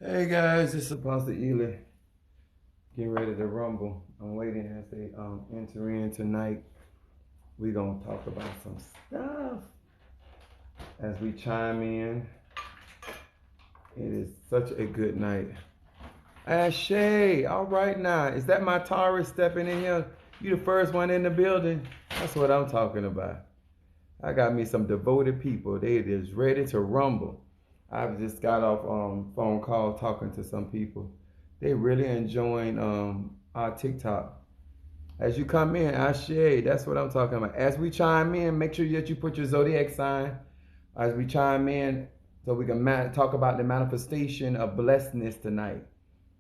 Hey guys, it's Apostle Ely. Getting ready to rumble. I'm waiting as they enter in tonight. We're gonna talk about some stuff as we chime in. It is such a good night. Ashay, all right now. Is that my Taurus stepping in here? You the first one in the building? That's what I'm talking about. I got me some devoted people. They is ready to rumble. I've just got off phone call talking to some people. They really enjoying our TikTok. As you come in, I share. That's what I'm talking about. As we chime in, make sure that you put your zodiac sign. As we chime in, so we can talk about the manifestation of blessedness tonight.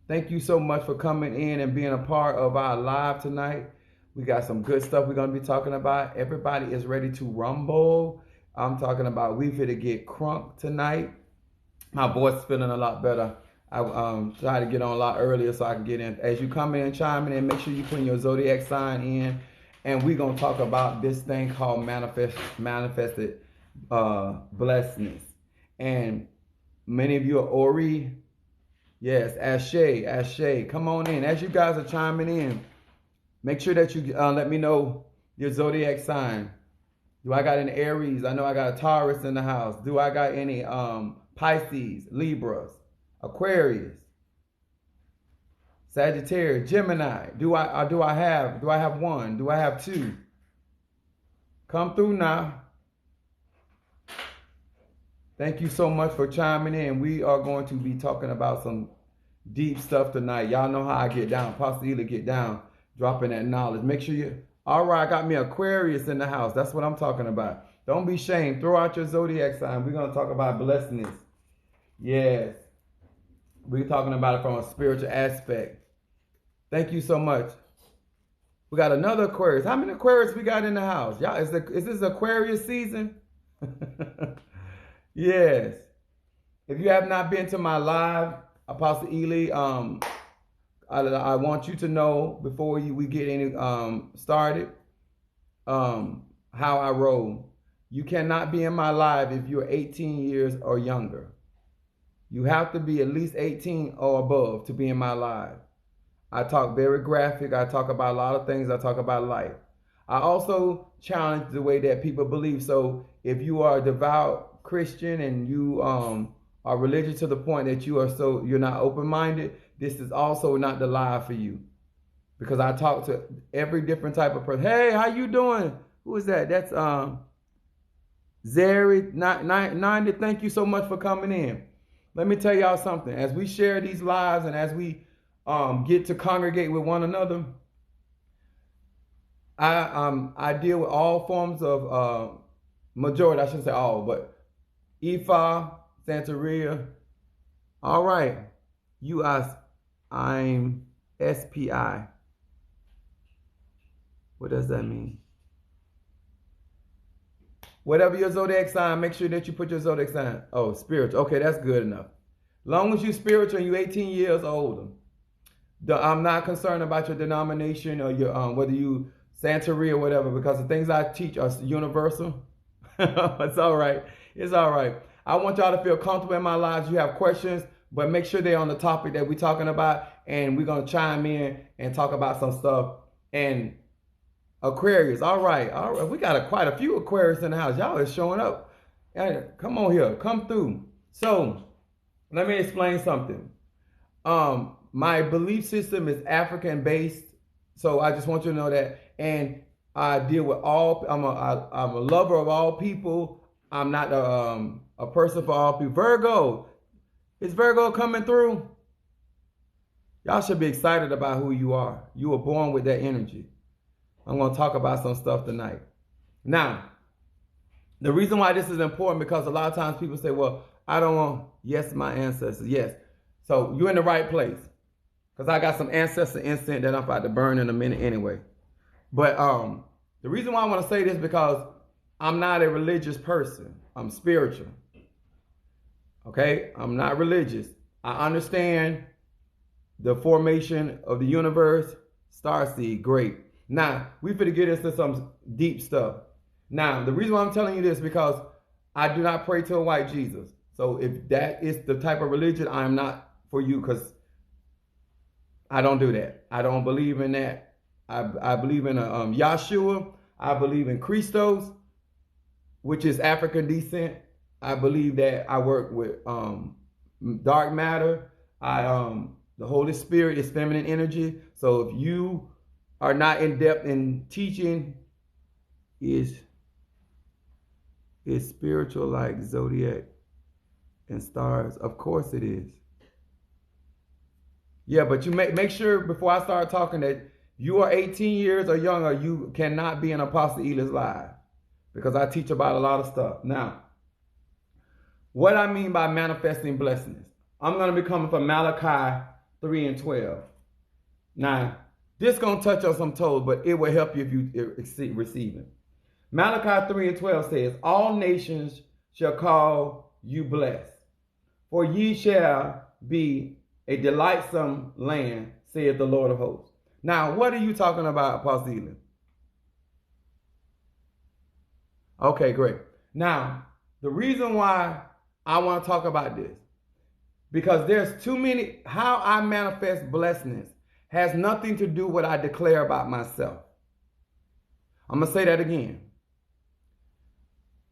Thank you so much for coming in and being a part of our live tonight. We got some good stuff we're going to be talking about. Everybody is ready to rumble. I'm talking about we finna get crunk tonight. My voice is feeling a lot better. I try to get on a lot earlier so I can get in. As you come in and chime in, make sure you put your zodiac sign in. And we're going to talk about this thing called manifested blessings. And many of you are Ori. Yes, Ashay. Come on in. As you guys are chiming in, make sure that you let me know your zodiac sign. Do I got any Aries? I know I got a Taurus in the house. Do I got any Pisces, Libras, Aquarius, Sagittarius, Gemini? Do I have one? Do I have two? Come through now. Thank you so much for chiming in. We are going to be talking about some deep stuff tonight. Y'all know how I get down. Possibly get down, dropping that knowledge. Make sure you. All right, I got me Aquarius in the house. That's what I'm talking about. Don't be ashamed. Throw out your zodiac sign. We're going to talk about blessings. Yes. We're talking about it from a spiritual aspect. Thank you so much. We got another Aquarius. How many Aquarius we got in the house? Y'all, is this Aquarius season? Yes. If you have not been to my live, Apostle Ely, I want you to know before we get any started, how I roll. You cannot be in my live if you're 18 years or younger. You have to be at least 18 or above to be in my live. I talk very graphic. I talk about a lot of things. I talk about life. I also challenge the way that people believe. So if you are a devout Christian and you are religious to the point that you're not open-minded, this is also not the live for you. Because I talk to every different type of person. Hey, how you doing? Who is that? That's Zeri 90. Thank you so much for coming in. Let me tell y'all something. As we share these lives and as we get to congregate with one another, I deal with all forms of majority. I shouldn't say all, but Ifa, Santeria. All right, you ask. I'm SPI. What does that mean? Whatever your zodiac sign, make sure that you put your zodiac sign. Oh, spiritual. Okay, that's good enough. Long as you're spiritual and you're 18 years older. I'm not concerned about your denomination or your whether you Santeria or whatever, because the things I teach are universal. It's all right. It's all right. I want y'all to feel comfortable in my lives. You have questions, but make sure they're on the topic that we're talking about, and we're gonna chime in and talk about some stuff. And Aquarius, all right. We got quite a few Aquarius in the house. Y'all is showing up. Hey, come on here, come through. So let me explain something. My belief system is African based, so I just want you to know that. And I deal with all. I'm a lover of all people. I'm not a person for all people. Virgo, is Virgo coming through? Y'all should be excited about who you are. You were born with that energy. I'm going to talk about some stuff tonight. Now, the reason why this is important, because a lot of times people say, well, I don't want, yes, my ancestors, yes. So you're in the right place, because I got some ancestor incense that I'm about to burn in a minute anyway. But the reason why I want to say this, because I'm not a religious person. I'm spiritual. Okay? I'm not religious. I understand the formation of the universe, starseed, great. Now, we finna get into some deep stuff. Now, the reason why I'm telling you this, because I do not pray to a white Jesus. So if that is the type of religion, I am not for you because I don't do that. I don't believe in that. I believe in Yahshua. I believe in Christos, which is African descent. I believe that I work with dark matter. The Holy Spirit is feminine energy. So if you are not in depth in teaching, is spiritual like zodiac and stars? Of course it is. Yeah, but you make sure before I start talking that you are 18 years or younger, you cannot be an Apostle Eli's live because I teach about a lot of stuff. Now, what I mean by manifesting blessings, I'm going to be coming from Malachi 3 and 12. Now, this is going to touch on some toes, but it will help you if you receive it. Malachi 3 and 12 says, all nations shall call you blessed, for ye shall be a delightsome land, saith the Lord of hosts. Now, what are you talking about, Apostle Eli? Okay, great. Now, the reason why I want to talk about this, because there's too many, how I manifest blessedness has nothing to do with what I declare about myself. I'm going to say that again.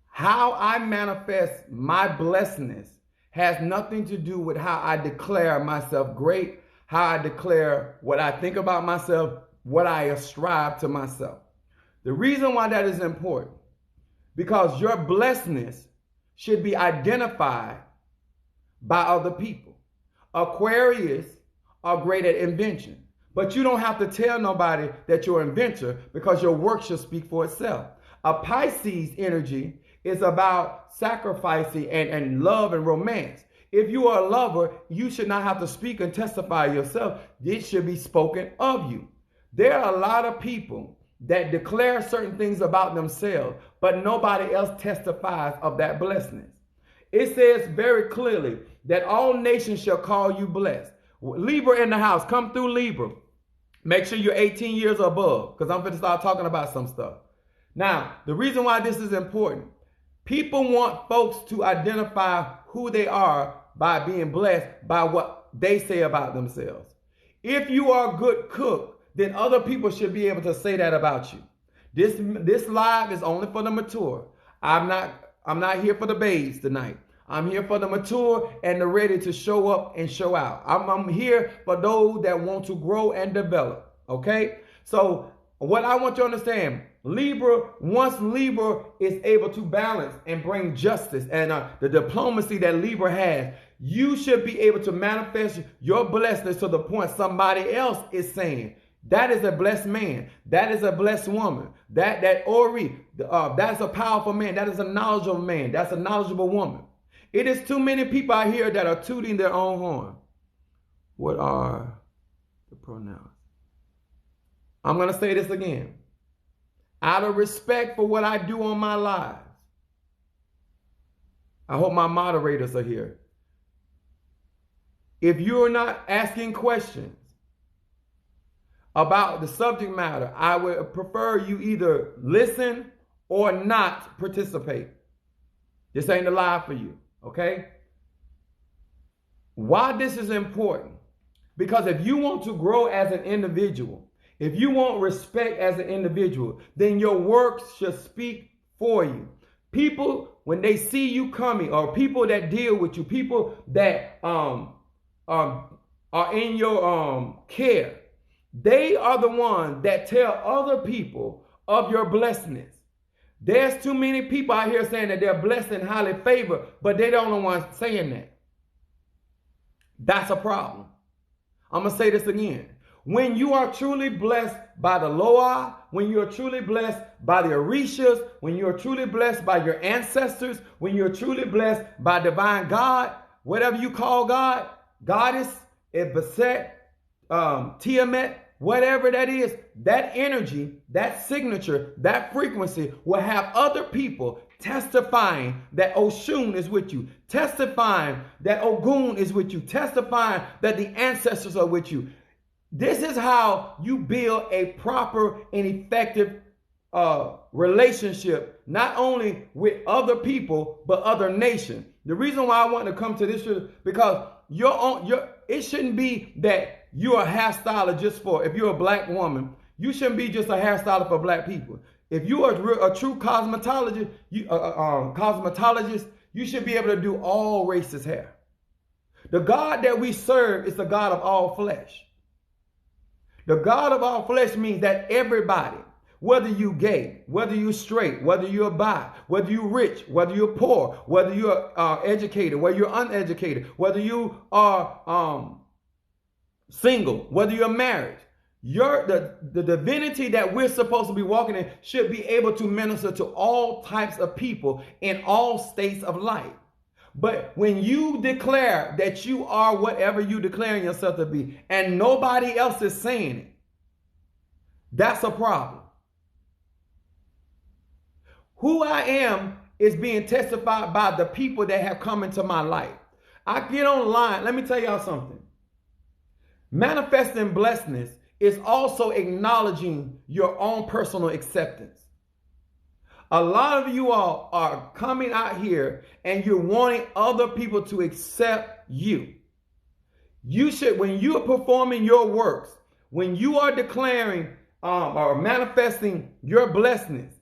How I manifest my blessedness has nothing to do with how I declare myself great, how I declare what I think about myself, what I ascribe to myself. The reason why that is important, because your blessedness should be identified by other people. Aquarius are great at invention, but you don't have to tell nobody that you're an inventor because your work should speak for itself. A Pisces energy is about sacrificing and love and romance. If you are a lover, you should not have to speak and testify yourself. It should be spoken of you. There are a lot of people that declare certain things about themselves, but nobody else testifies of that blessedness. It says very clearly that all nations shall call you blessed. Libra in the house, come through Libra. Make sure you're 18 years or above, because I'm going to start talking about some stuff. Now, the reason why this is important, people want folks to identify who they are by being blessed by what they say about themselves. If you are a good cook, then other people should be able to say that about you. This live is only for the mature. I'm not here for the babes tonight. I'm here for the mature and the ready to show up and show out. I'm here for those that want to grow and develop. Okay? So what I want you to understand, Libra, once Libra is able to balance and bring justice and the diplomacy that Libra has, you should be able to manifest your blessedness to the point somebody else is saying, that is a blessed man. That is a blessed woman. That Ori, that's a powerful man. That is a knowledgeable man. That's a knowledgeable woman. It is too many people out here that are tooting their own horn. What are the pronouns? I'm going to say this again. Out of respect for what I do on my lives, I hope my moderators are here. If you're not asking questions about the subject matter, I would prefer you either listen or not participate. This ain't a live for you, okay? Why this is important? Because if you want to grow as an individual, if you want respect as an individual, then your works should speak for you. People, when they see you coming, or people that deal with you, people that are in your care, they are the ones that tell other people of your blessedness. There's too many people out here saying that they're blessed and highly favored, but they don't know ones saying that. That's a problem. I'm going to say this again. When you are truly blessed by the Loa, when you are truly blessed by the Orishas, when you are truly blessed by your ancestors, when you're truly blessed by divine God, whatever you call God, Goddess, Beset, Tiamat, whatever that is, that energy, that signature, that frequency will have other people testifying that Oshun is with you, testifying that Ogun is with you, testifying that the ancestors are with you. This is how you build a proper and effective relationship, not only with other people, but other nations. The reason why I want to come to this is because it shouldn't be that you're a hairstylist just for, if you're a black woman, you shouldn't be just a hairstylist for black people. If you are a true cosmetologist, you should be able to do all races hair. The God that we serve is the God of all flesh. The God of all flesh means that everybody, whether you gay, whether you straight, whether you're bi, whether you're rich, whether you're poor, whether you're educated, whether you're uneducated, whether you are single, whether you're married, the divinity that we're supposed to be walking in should be able to minister to all types of people in all states of life. But when you declare that you are whatever you declaring yourself to be, and nobody else is saying it, that's a problem. Who I am is being testified by the people that have come into my life. I get online. Let me tell y'all something. Manifesting blessedness is also acknowledging your own personal acceptance. A lot of you all are coming out here and you're wanting other people to accept you. You should, when you are performing your works, when you are declaring or manifesting your blessedness,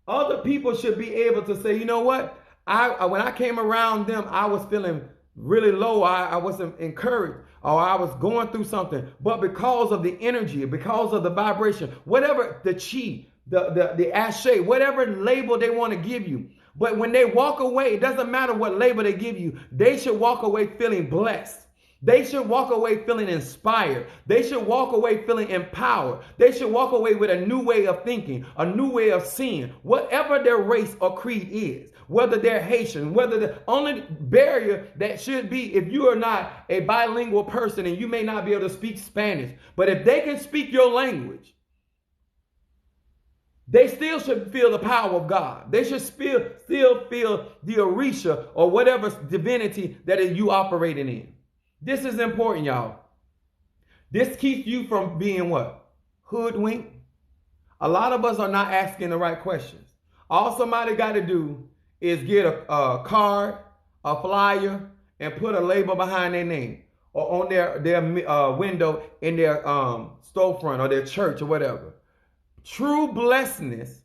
other people should be able to say, you know what? When I came around them, I was feeling really low. I wasn't encouraged, or I was going through something. But because of the energy, because of the vibration, whatever the chi, the ashe, whatever label they want to give you. But when they walk away, it doesn't matter what label they give you. They should walk away feeling blessed. They should walk away feeling inspired. They should walk away feeling empowered. They should walk away with a new way of thinking, a new way of seeing, whatever their race or creed is, whether they're Haitian, whether the only barrier that should be if you are not a bilingual person and you may not be able to speak Spanish, but if they can speak your language, they still should feel the power of God. They should still feel the Orisha or whatever divinity that is you operating in. This is important, y'all. This keeps you from being what? Hoodwinked. A lot of us are not asking the right questions. All somebody got to do is get a card, a flyer, and put a label behind their name or on their window in their storefront or their church or whatever. True blessedness,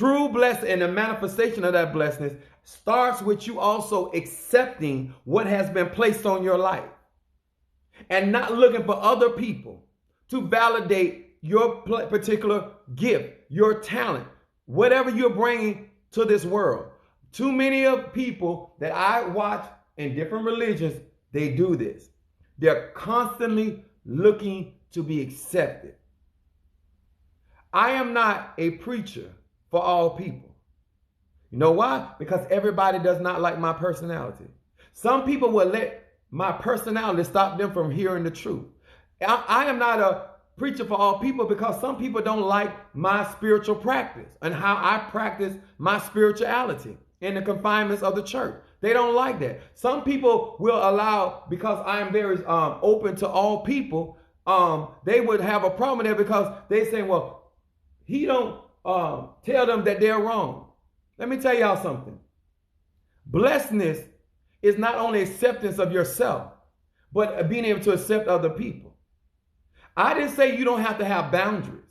and the manifestation of that blessedness starts with you also accepting what has been placed on your life and not looking for other people to validate your particular gift, your talent, whatever you're bringing to this world. Too many of people that I watch in different religions, they do this. They're constantly looking to be accepted. I am not a preacher for all people. You know why? Because everybody does not like my personality. Some people will let my personality stop them from hearing the truth. I am not a preacher for all people because some people don't like my spiritual practice and how I practice my spirituality in the confinements of the church. They don't like that. Some people will allow, because I am very open to all people, they would have a problem there because they say, well, he don't tell them that they're wrong. Let me tell y'all something. Blessedness is not only acceptance of yourself, but being able to accept other people. I didn't say you don't have to have boundaries.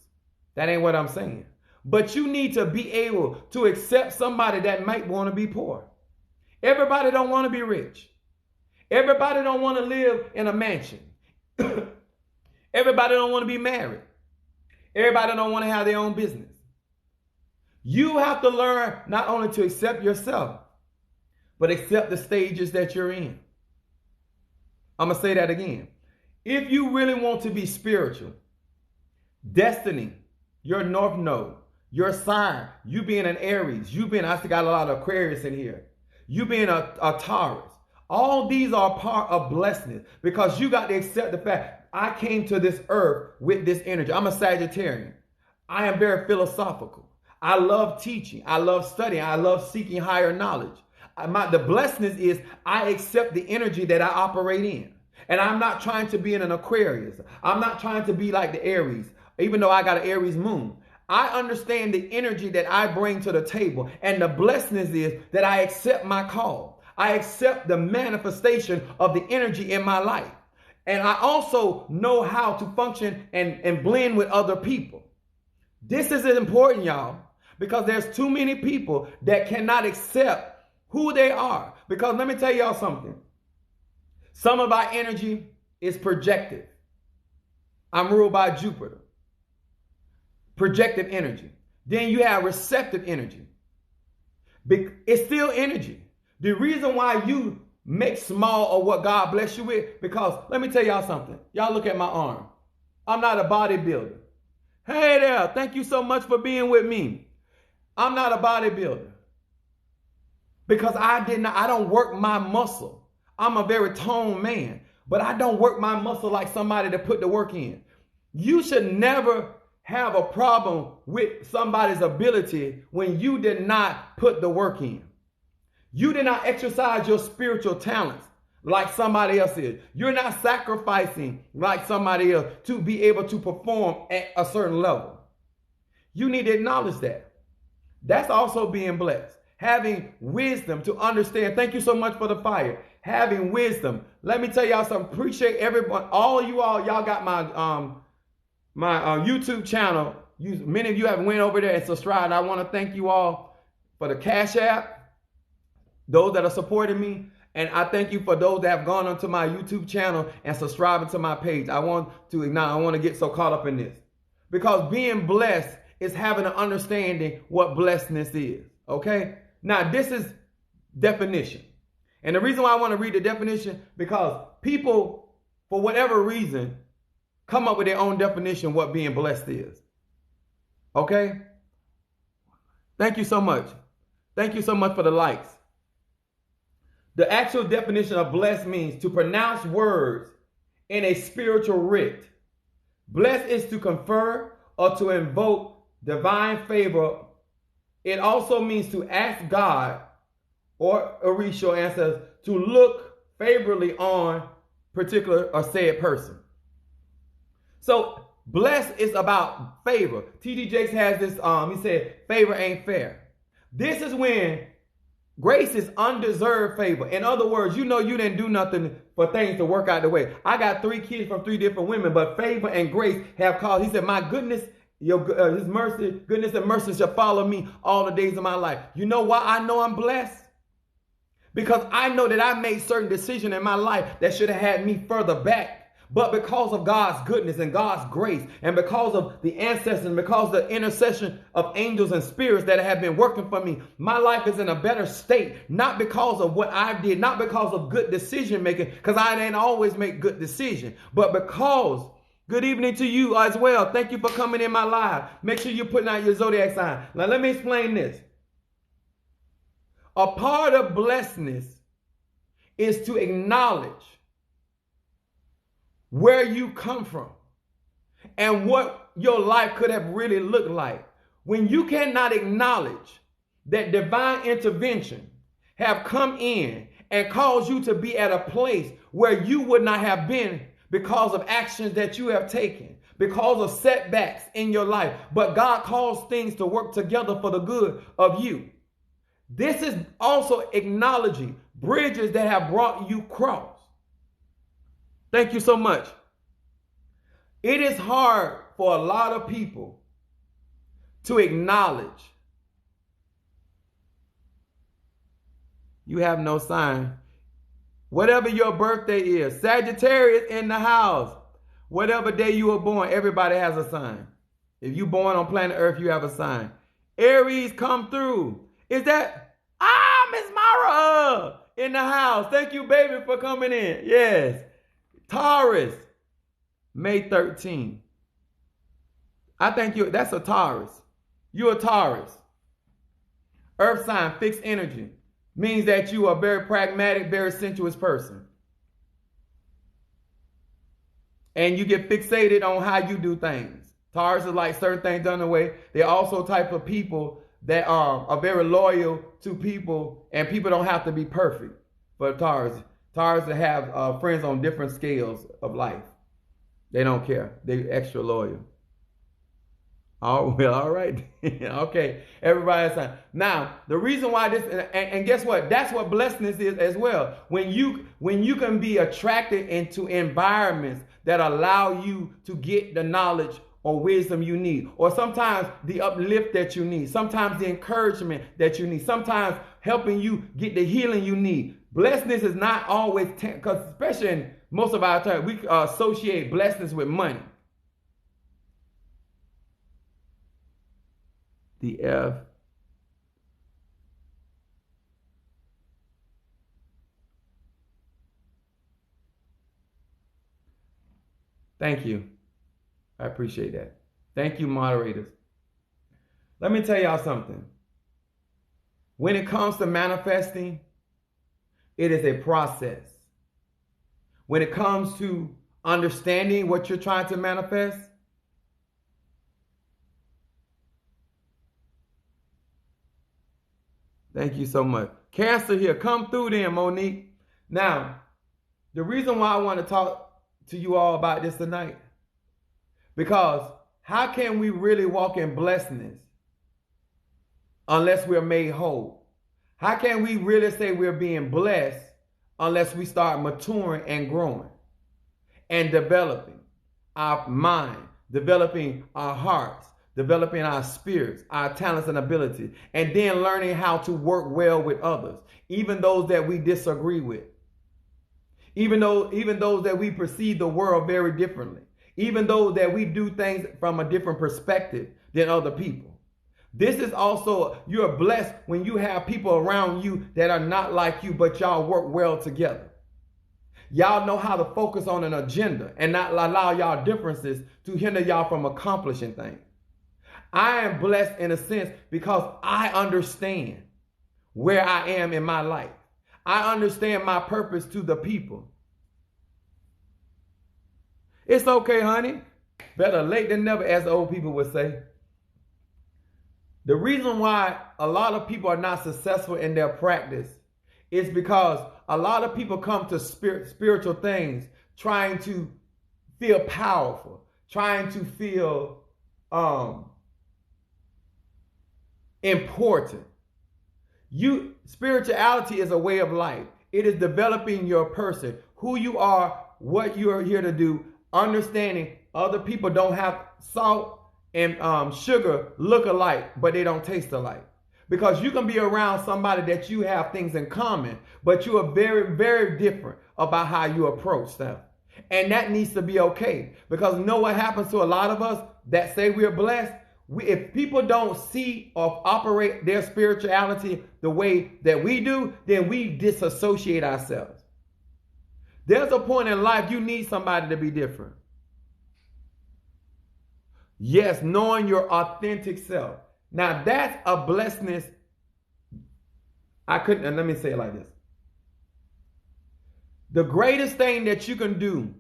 That ain't what I'm saying. But you need to be able to accept somebody that might want to be poor. Everybody don't want to be rich. Everybody don't want to live in a mansion. Everybody don't want to be married. Everybody don't want to have their own business. You have to learn not only to accept yourself, but accept the stages that you're in. I'm going to say that again. If you really want to be spiritual, destiny, your north node, your sign, you being an Aries, I still got a lot of Aquarius in here, you being a Taurus, all these are part of blessedness because you got to accept the fact I came to this earth with this energy. I'm a Sagittarian. I am very philosophical. I love teaching. I love studying. I love seeking higher knowledge. The blessedness is I accept the energy that I operate in. And I'm not trying to be in an Aquarius. I'm not trying to be like the Aries, even though I got an Aries moon. I understand the energy that I bring to the table. And the blessedness is that I accept my call. I accept the manifestation of the energy in my life. And I also know how to function and blend with other people. This is important, y'all, because there's too many people that cannot accept who they are. Because let me tell y'all something. Some of our energy is projective. I'm ruled by Jupiter. Projective energy. Then you have receptive energy. It's still energy. The reason why you make small of what God bless you with, because let me tell y'all something. Y'all look at my arm. I'm not a bodybuilder. Hey there, thank you so much for being with me. I'm not a bodybuilder because I don't work my muscle. I'm a very toned man, but I don't work my muscle like somebody that put the work in. You should never have a problem with somebody's ability when you did not put the work in. You did not exercise your spiritual talents like somebody else is. You're not sacrificing like somebody else to be able to perform at a certain level. You need to acknowledge that. That's also being blessed. Having wisdom to understand. Thank you so much for the fire. Having wisdom. Let me tell y'all something. Appreciate everyone. All y'all got my YouTube channel. Many of you have went over there and subscribed. I want to thank you all for the Cash App, those that are supporting me, and I thank you for those that have gone onto my YouTube channel and subscribing to my page. I want to get so caught up in this, because being blessed is having an understanding what blessedness is. Okay, now this is definition, and the reason why I want to read the definition, because people, for whatever reason, come up with their own definition what being blessed is. Okay? Thank you so much. Thank you so much for the likes. The actual definition of blessed means to pronounce words in a spiritual rite. Blessed is to confer or to invoke divine favor. It also means to ask God or Orisha or ancestors to look favorably on particular or said person. So blessed is about favor. T.D. Jakes has this, he said, favor ain't fair. This is when grace is undeserved favor. In other words, you know you didn't do nothing for things to work out the way. I got 3 kids from 3 different women, but favor and grace have caused. He said, my goodness, his mercy, goodness and mercy shall follow me all the days of my life. You know why I know I'm blessed? Because I know that I made certain decisions in my life that should have had me further back. But because of God's goodness and God's grace, and because of the ancestors, and because of the intercession of angels and spirits that have been working for me, my life is in a better state. Not because of what I did, not because of good decision making, because I didn't always make good decisions, but because, good evening to you as well. Thank you for coming in my live. Make sure you're putting out your zodiac sign. Now let me explain this. A part of blessedness is to acknowledge where you come from and what your life could have really looked like. When you cannot acknowledge that divine intervention have come in and caused you to be at a place where you would not have been because of actions that you have taken, because of setbacks in your life, but God caused things to work together for the good of you. This is also acknowledging bridges that have brought you cross. Thank you so much. It is hard for a lot of people to acknowledge. You have no sign. Whatever your birthday is, Sagittarius in the house. Whatever day you were born, everybody has a sign. If you're born on planet Earth, you have a sign. Aries, come through. Is that, Miss Mara in the house. Thank you, baby, for coming in. Yes. Taurus, May 13. I think that's a Taurus. You're a Taurus. Earth sign, fixed energy. Means that you are a very pragmatic, very sensuous person. And you get fixated on how you do things. Taurus is like certain things done away. They're also type of people that are very loyal to people, and people don't have to be perfect for Taurus. Taurus have friends on different scales of life. They don't care. They're extra loyal. Oh, well, all right. Okay, everybody has time. Now, the reason why this, and guess what? That's what blessedness is as well. When you can be attracted into environments that allow you to get the knowledge or wisdom you need, or sometimes the uplift that you need, sometimes the encouragement that you need, sometimes helping you get the healing you need. Blessedness is not always, because especially in most of our time, we associate blessedness with money. The F. Thank you. I appreciate that. Thank you, moderators. Let me tell y'all something. When it comes to manifesting, it is a process. When it comes to understanding what you're trying to manifest, thank you so much. Cancer here, come through then, Monique. Now, the reason why I want to talk to you all about this tonight, because how can we really walk in blessedness unless we're made whole? How can we really say we're being blessed unless we start maturing and growing and developing our mind, developing our hearts, developing our spirits, our talents and abilities, and then learning how to work well with others, even those that we disagree with, even those that we perceive the world very differently, even those that we do things from a different perspective than other people. This is also, you're blessed when you have people around you that are not like you, but y'all work well together. Y'all know how to focus on an agenda and not allow y'all differences to hinder y'all from accomplishing things. I am blessed in a sense because I understand where I am in my life. I understand my purpose to the people. It's okay, honey. Better late than never, as the old people would say. The reason why a lot of people are not successful in their practice is because a lot of people come to spiritual things trying to feel powerful, trying to feel important. Spirituality is a way of life. It is developing your person, who you are, what you are here to do, understanding other people don't have salt and sugar look alike, but they don't taste alike. Because you can be around somebody that you have things in common, but you are very, very different about how you approach stuff. And that needs to be okay. Because you know what happens to a lot of us that say we're blessed? If people don't see or operate their spirituality the way that we do, then we disassociate ourselves. There's a point in life you need somebody to be different. Yes, knowing your authentic self. Now that's a blessedness. Let me say it like this. The greatest thing that you can do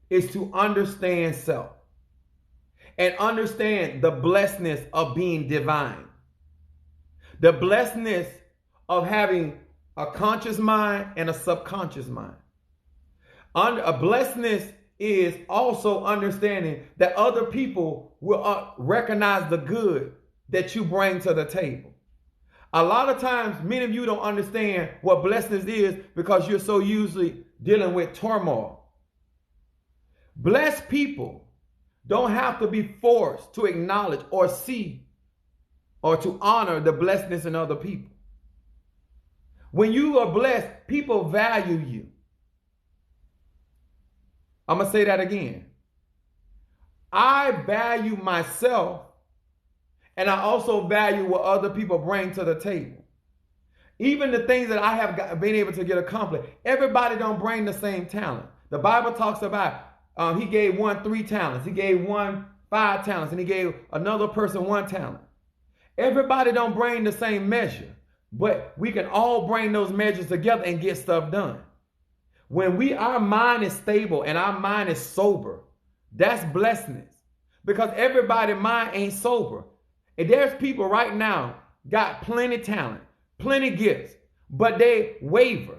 is to understand self and understand the blessedness of being divine. The blessedness of having a conscious mind and a subconscious mind. A blessedness is also understanding that other people will recognize the good that you bring to the table. A lot of times, many of you don't understand what blessedness is because you're so usually dealing with turmoil. Blessed people don't have to be forced to acknowledge or see or to honor the blessedness in other people. When you are blessed, people value you. I'm going to say that again. I value myself, and I also value what other people bring to the table. Even the things that I have been able to get accomplished, everybody don't bring the same talent. The Bible talks about he gave one 3 talents, he gave one 5 talents, and he gave another person 1 talent. Everybody don't bring the same measure, but we can all bring those measures together and get stuff done. When our mind is stable and our mind is sober, that's blessedness. Because everybody's mind ain't sober. And there's people right now got plenty talent, plenty gifts, but they waver.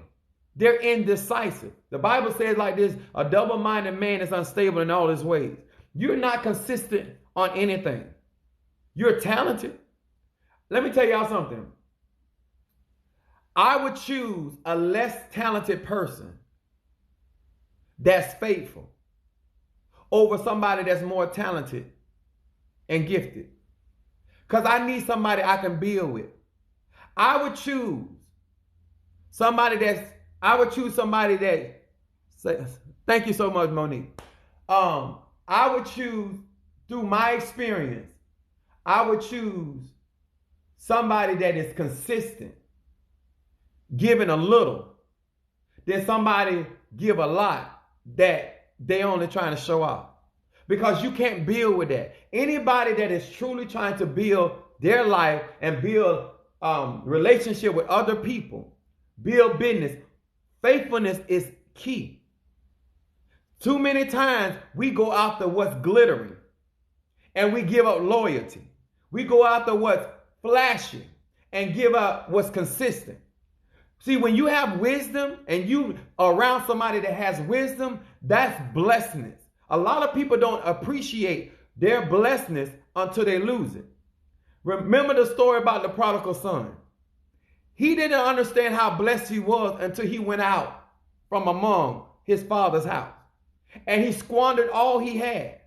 They're indecisive. The Bible says like this, a double-minded man is unstable in all his ways. You're not consistent on anything. You're talented. Let me tell y'all something. I would choose a less talented person that's faithful over somebody that's more talented and gifted. Because I need somebody I can build with. I would choose somebody that, thank you so much, Monique. I would choose, through my experience, I would choose somebody that is consistent, giving a little, than somebody give a lot that they only trying to show off. Because you can't build with that. Anybody that is truly trying to build their life and build relationship with other people, build business, faithfulness is key. Too many times we go after what's glittering and we give up loyalty. We go after what's flashy and give up what's consistent. See, when you have wisdom and you are around somebody that has wisdom, that's blessness. A lot of people don't appreciate their blessness until they lose it. Remember the story about the prodigal son. He didn't understand how blessed he was until he went out from among his father's house. And he squandered all he had.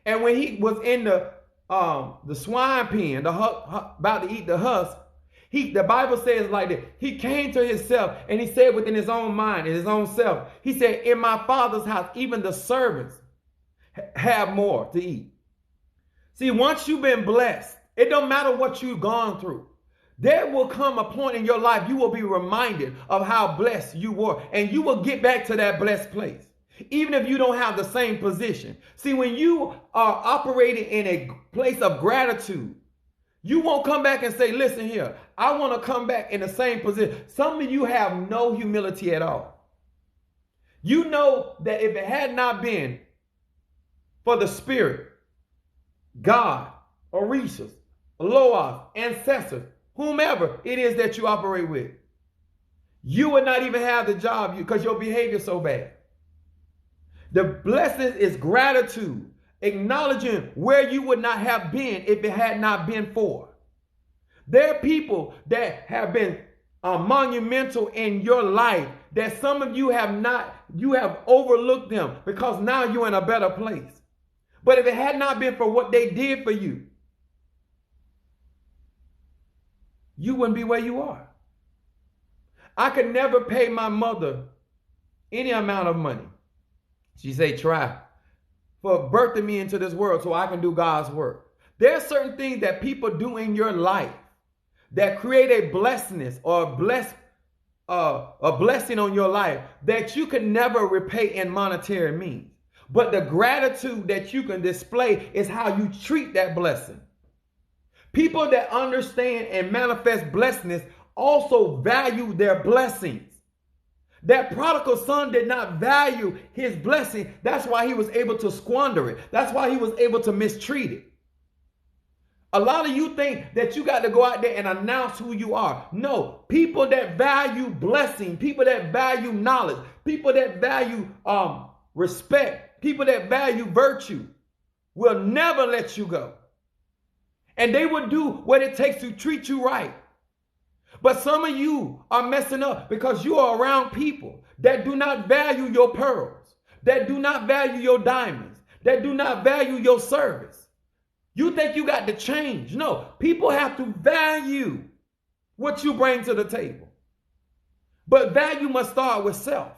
And when he was in the swine pen, about to eat the husk, the Bible says like that. He came to himself and he said within his own mind, in his own self, he said, in my father's house, even the servants have more to eat. See, once you've been blessed, it don't matter what you've gone through. There will come a point in your life you will be reminded of how blessed you were, and you will get back to that blessed place, even if you don't have the same position. See, when you are operating in a place of gratitude, you won't come back and say, listen here, I want to come back in the same position. Some of you have no humility at all. You know that if it had not been for the Spirit, God, Orishas, Loas, ancestors, whomever it is that you operate with, you would not even have the job because your behavior is so bad. The blessing is gratitude, acknowledging where you would not have been if it had not been for. There are people that have been monumental in your life that some of you have overlooked them because now you're in a better place. But if it had not been for what they did for you, you wouldn't be where you are. I could never pay my mother any amount of money. She said, try, for birthing me into this world so I can do God's work. There are certain things that people do in your life that create a blessedness or a blessing on your life that you can never repay in monetary means. But the gratitude that you can display is how you treat that blessing. People that understand and manifest blessedness also value their blessings. That prodigal son did not value his blessing. That's why he was able to squander it. That's why he was able to mistreat it. A lot of you think that you got to go out there and announce who you are. No, people that value blessing, people that value knowledge, people that value respect, people that value virtue will never let you go. And they will do what it takes to treat you right. But some of you are messing up because you are around people that do not value your pearls, that do not value your diamonds, that do not value your service. You think you got to change. No, people have to value what you bring to the table. But value must start with self.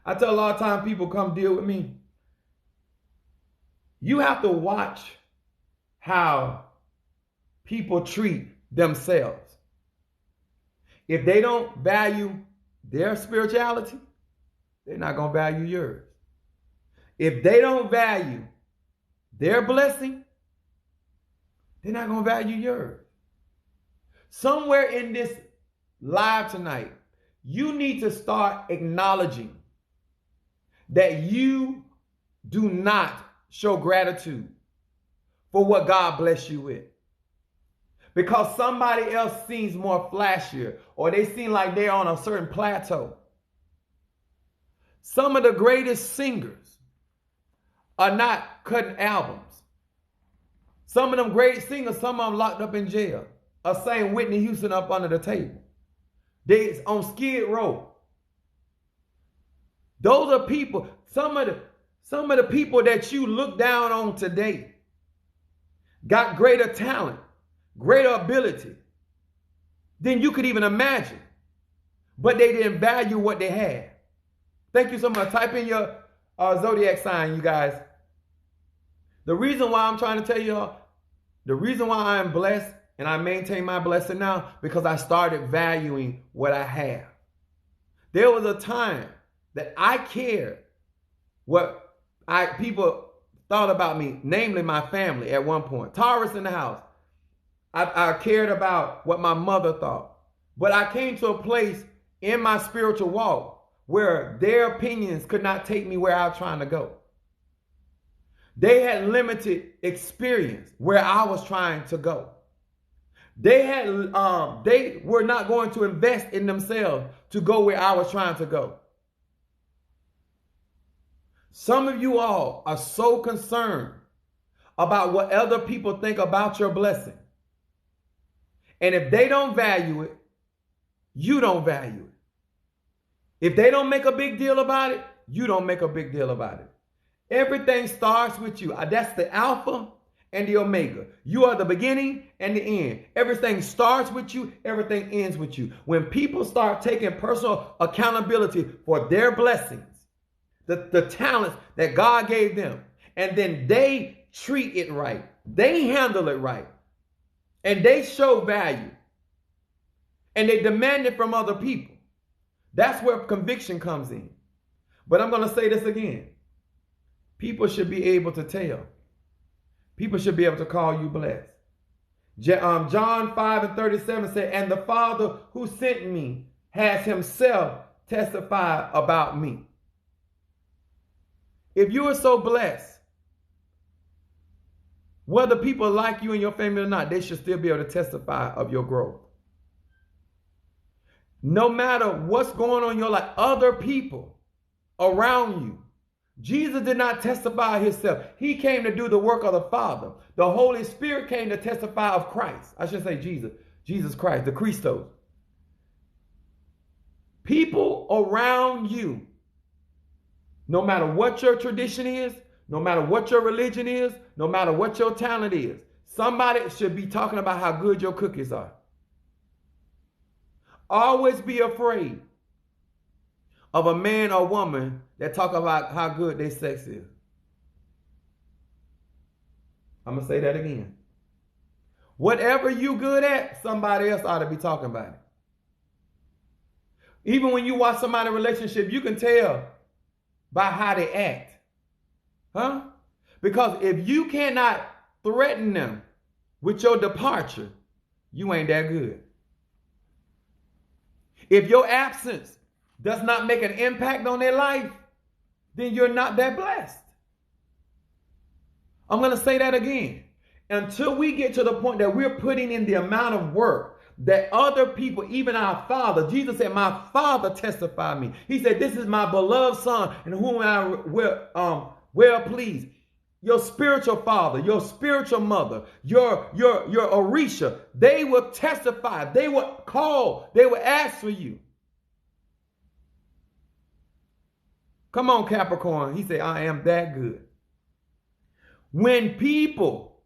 I tell a lot of times people come deal with me. You have to watch how people treat themselves. If they don't value their spirituality, they're not going to value yours. If they don't value their blessing, they're not going to value yours. Somewhere in this live tonight, you need to start acknowledging that you do not show gratitude for what God bless you with. Because somebody else seems more flashier, or they seem like they're on a certain plateau. Some of the greatest singers are not cutting albums. Some of them great singers, some of them locked up in jail. A saying Whitney Houston up under the table. They on Skid Row. Those are people, some of the people that you look down on today got greater talent, greater ability than you could even imagine. But they didn't value what they had. Thank you so much. Type in your zodiac sign, you guys. The reason why I'm trying to tell y'all, the reason why I am blessed and I maintain my blessing now, because I started valuing what I have. There was a time that I cared what people thought about me, namely my family at one point. Taurus in the house. I cared about what my mother thought. But I came to a place in my spiritual walk where their opinions could not take me where I was trying to go. They had limited experience where I was trying to go. They were not going to invest in themselves to go where I was trying to go. Some of you all are so concerned about what other people think about your blessing. And if they don't value it, you don't value it. If they don't make a big deal about it, you don't make a big deal about it. Everything starts with you. That's the Alpha and the Omega. You are the beginning and the end. Everything starts with you. Everything ends with you. When people start taking personal accountability for their blessings, the talents that God gave them, and then they treat it right, they handle it right, and they show value, and they demand it from other people, that's where conviction comes in. But I'm going to say this again. People should be able to tell. People should be able to call you blessed. John 5:37 said, and the Father who sent me has himself testified about me. If you are so blessed, whether people like you and your family or not, they should still be able to testify of your growth. No matter what's going on in your life, other people around you. Jesus did not testify himself. He came to do the work of the Father. The Holy Spirit came to testify of Christ. I should say Jesus Christ, the Christos. People around you, no matter what your tradition is, no matter what your religion is, no matter what your talent is, somebody should be talking about how good your cookies are. Always be afraid of a man or woman that talk about how good their sex is. I'm going to say that again. Whatever you good at, somebody else ought to be talking about it. Even when you watch somebody in a relationship, you can tell by how they act. Huh? Because if you cannot threaten them with your departure, you ain't that good. If your absence does not make an impact on their life, then you're not that blessed. I'm going to say that again. Until we get to the point that we're putting in the amount of work that other people, even our Father, Jesus said, my Father testified me. He said, this is my beloved Son in whom I well pleased. Your spiritual father, your spiritual mother, your Orisha, they will testify. They will call. They will ask for you. Come on, Capricorn. He said, I am that good. When people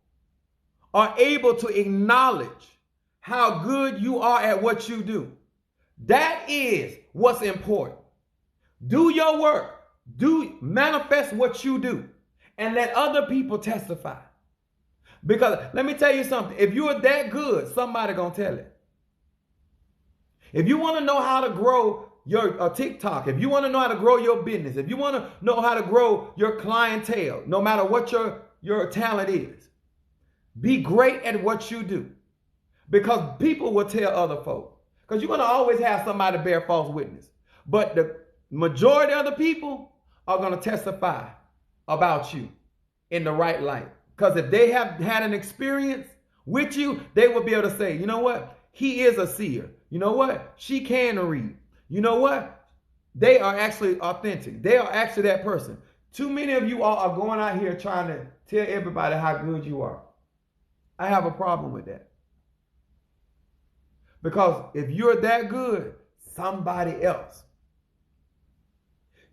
are able to acknowledge how good you are at what you do, that is what's important. Do your work. Manifest what you do. And let other people testify. Because let me tell you something. If you're that good, somebody gonna tell it. If you want to know how to grow your TikTok, if you want to know how to grow your business, if you want to know how to grow your clientele, no matter what your talent is, be great at what you do. Because people will tell other folks. Because you're going to always have somebody bear false witness. But the majority of the people are going to testify about you in the right light. Because if they have had an experience with you, they will be able to say, you know what? He is a seer. You know what? She can read. You know what? They are actually authentic. They are actually that person. Too many of you all are going out here trying to tell everybody how good you are. I have a problem with that. Because if you're that good, somebody else.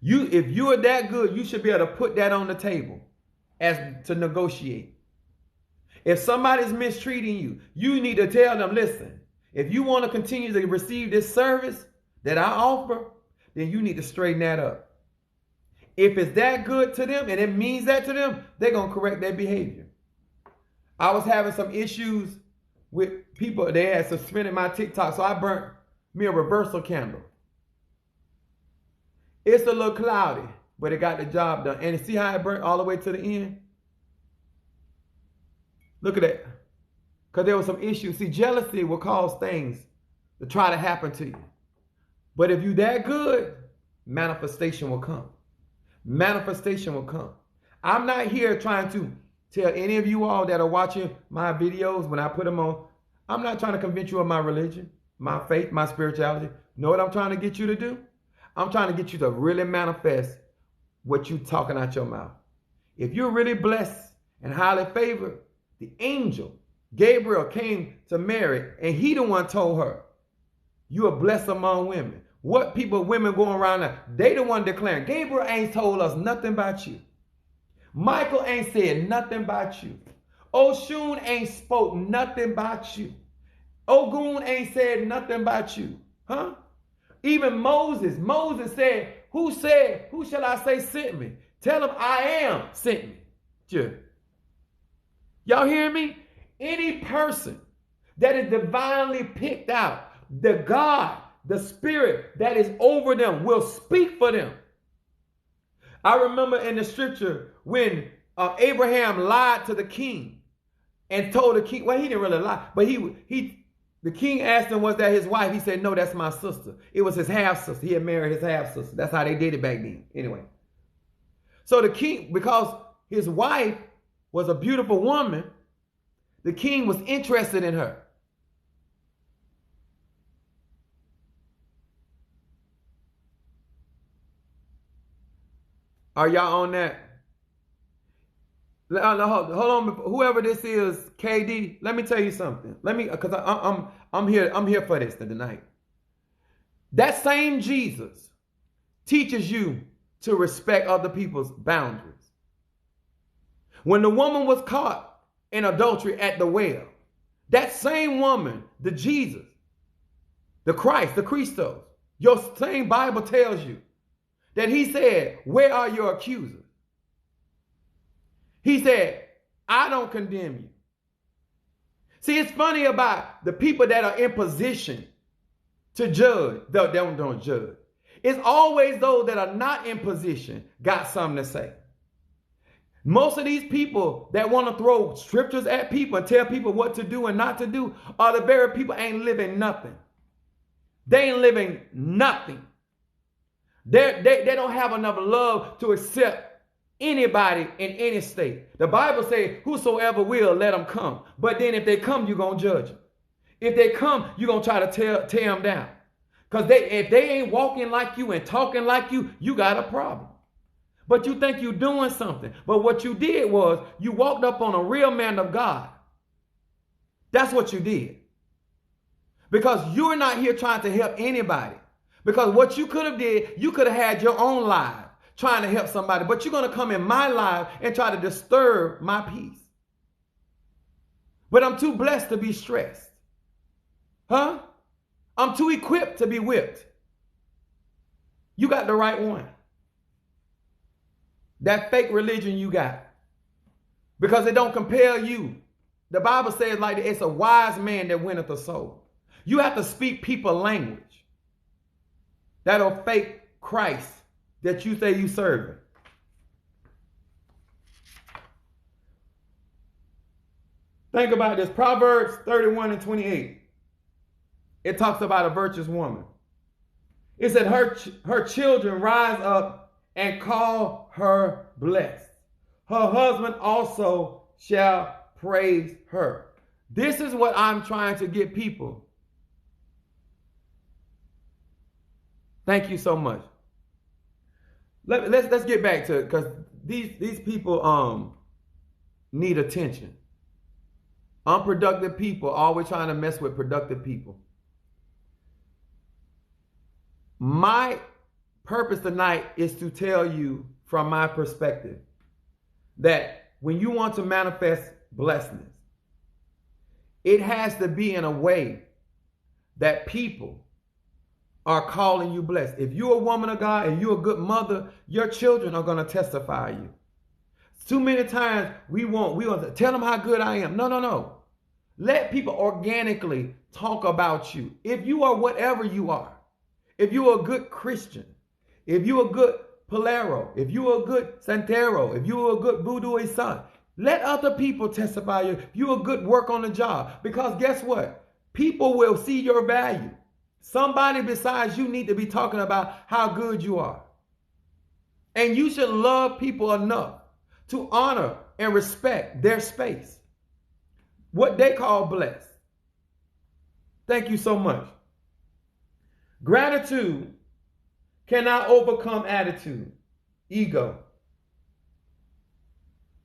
If you're that good, you should be able to put that on the table as to negotiate. If somebody's mistreating you, you need to tell them, listen, if you want to continue to receive this service that I offer, then you need to straighten that up. If it's that good to them and it means that to them, they're going to correct their behavior. I was having some issues with people. They had suspended my TikTok, so I burnt me a reversal candle. It's a little cloudy, but it got the job done. And see how it burnt all the way to the end? Look at that. Because there was some issues. See, jealousy will cause things to try to happen to you. But if you're that good, manifestation will come. Manifestation will come. I'm not here trying to tell any of you all that are watching my videos when I put them on. I'm not trying to convince you of my religion, my faith, my spirituality. Know what I'm trying to get you to do? I'm trying to get you to really manifest what you're talking out your mouth. If you're really blessed and highly favored, the angel Gabriel came to Mary, and he the one told her, you are blessed among women. What women going around now, they the one declaring. Gabriel ain't told us nothing about you. Michael ain't said nothing about you. Oshun ain't spoke nothing about you. Ogun ain't said nothing about you. Huh? Even Moses said, who shall I say sent me? Tell him I am sent me. Yeah. Y'all hear me? Any person that is divinely picked out, the God, the spirit that is over them will speak for them. I remember in the scripture when Abraham lied to the king and told the king, well, he didn't really lie, but the king asked him, was that his wife? He said, no, that's my sister. It was his half-sister. He had married his half-sister. That's how they did it back then. Anyway. So the king, because his wife was a beautiful woman, the king was interested in her. Are y'all on that? Hold on, whoever this is, KD. Let me tell you something. Because I'm here for this tonight. That same Jesus teaches you to respect other people's boundaries. When the woman was caught in adultery at the well, that same woman, the Jesus, the Christ, the Christos, your same Bible tells you that he said, where are your accusers? He said, I don't condemn you. See, it's funny about the people that are in position to judge. They don't judge. It's always those that are not in position got something to say. Most of these people that want to throw scriptures at people and tell people what to do and not to do are the very people ain't living nothing. They ain't living nothing. They don't have enough love to accept anybody in any state. The Bible says, whosoever will, let them come. But then if they come, you're going to judge them. If they come, you're going to try to tear them down. Because if they ain't walking like you and talking like you, you got a problem. But you think you're doing something. But what you did was you walked up on a real man of God. That's what you did. Because you're not here trying to help anybody. Because what you could have did, you could have had your own life trying to help somebody. But you're going to come in my life and try to disturb my peace. But I'm too blessed to be stressed. Huh? I'm too equipped to be whipped. You got the right one. That fake religion you got. Because it don't compel you. The Bible says like it's a wise man that winneth a soul. You have to speak people language. That'll fake Christ that you say you serving. Think about this. Proverbs 31:28. It talks about a virtuous woman. It said her children rise up and call her blessed. Her husband also shall praise her. This is what I'm trying to get people. Thank you so much. Let's get back to it, because these people need attention. Unproductive people always trying to mess with productive people. My purpose tonight is to tell you from my perspective that when you want to manifest blessedness, it has to be in a way that people are calling you blessed. If you're a woman of God and you're a good mother, your children are going to testify you. Too many times we want to tell them how good I am. No. Let people organically talk about you. If you are whatever you are, if you're a good Christian, if you're a good Polero, if you're a good Santero, if you're a good Voodoo son, let other people testify you. If you're a good work on the job. Because guess what? People will see your value. Somebody besides you need to be talking about how good you are. And you should love people enough to honor and respect their space. What they call blessed. Thank you so much. Gratitude cannot overcome attitude, ego.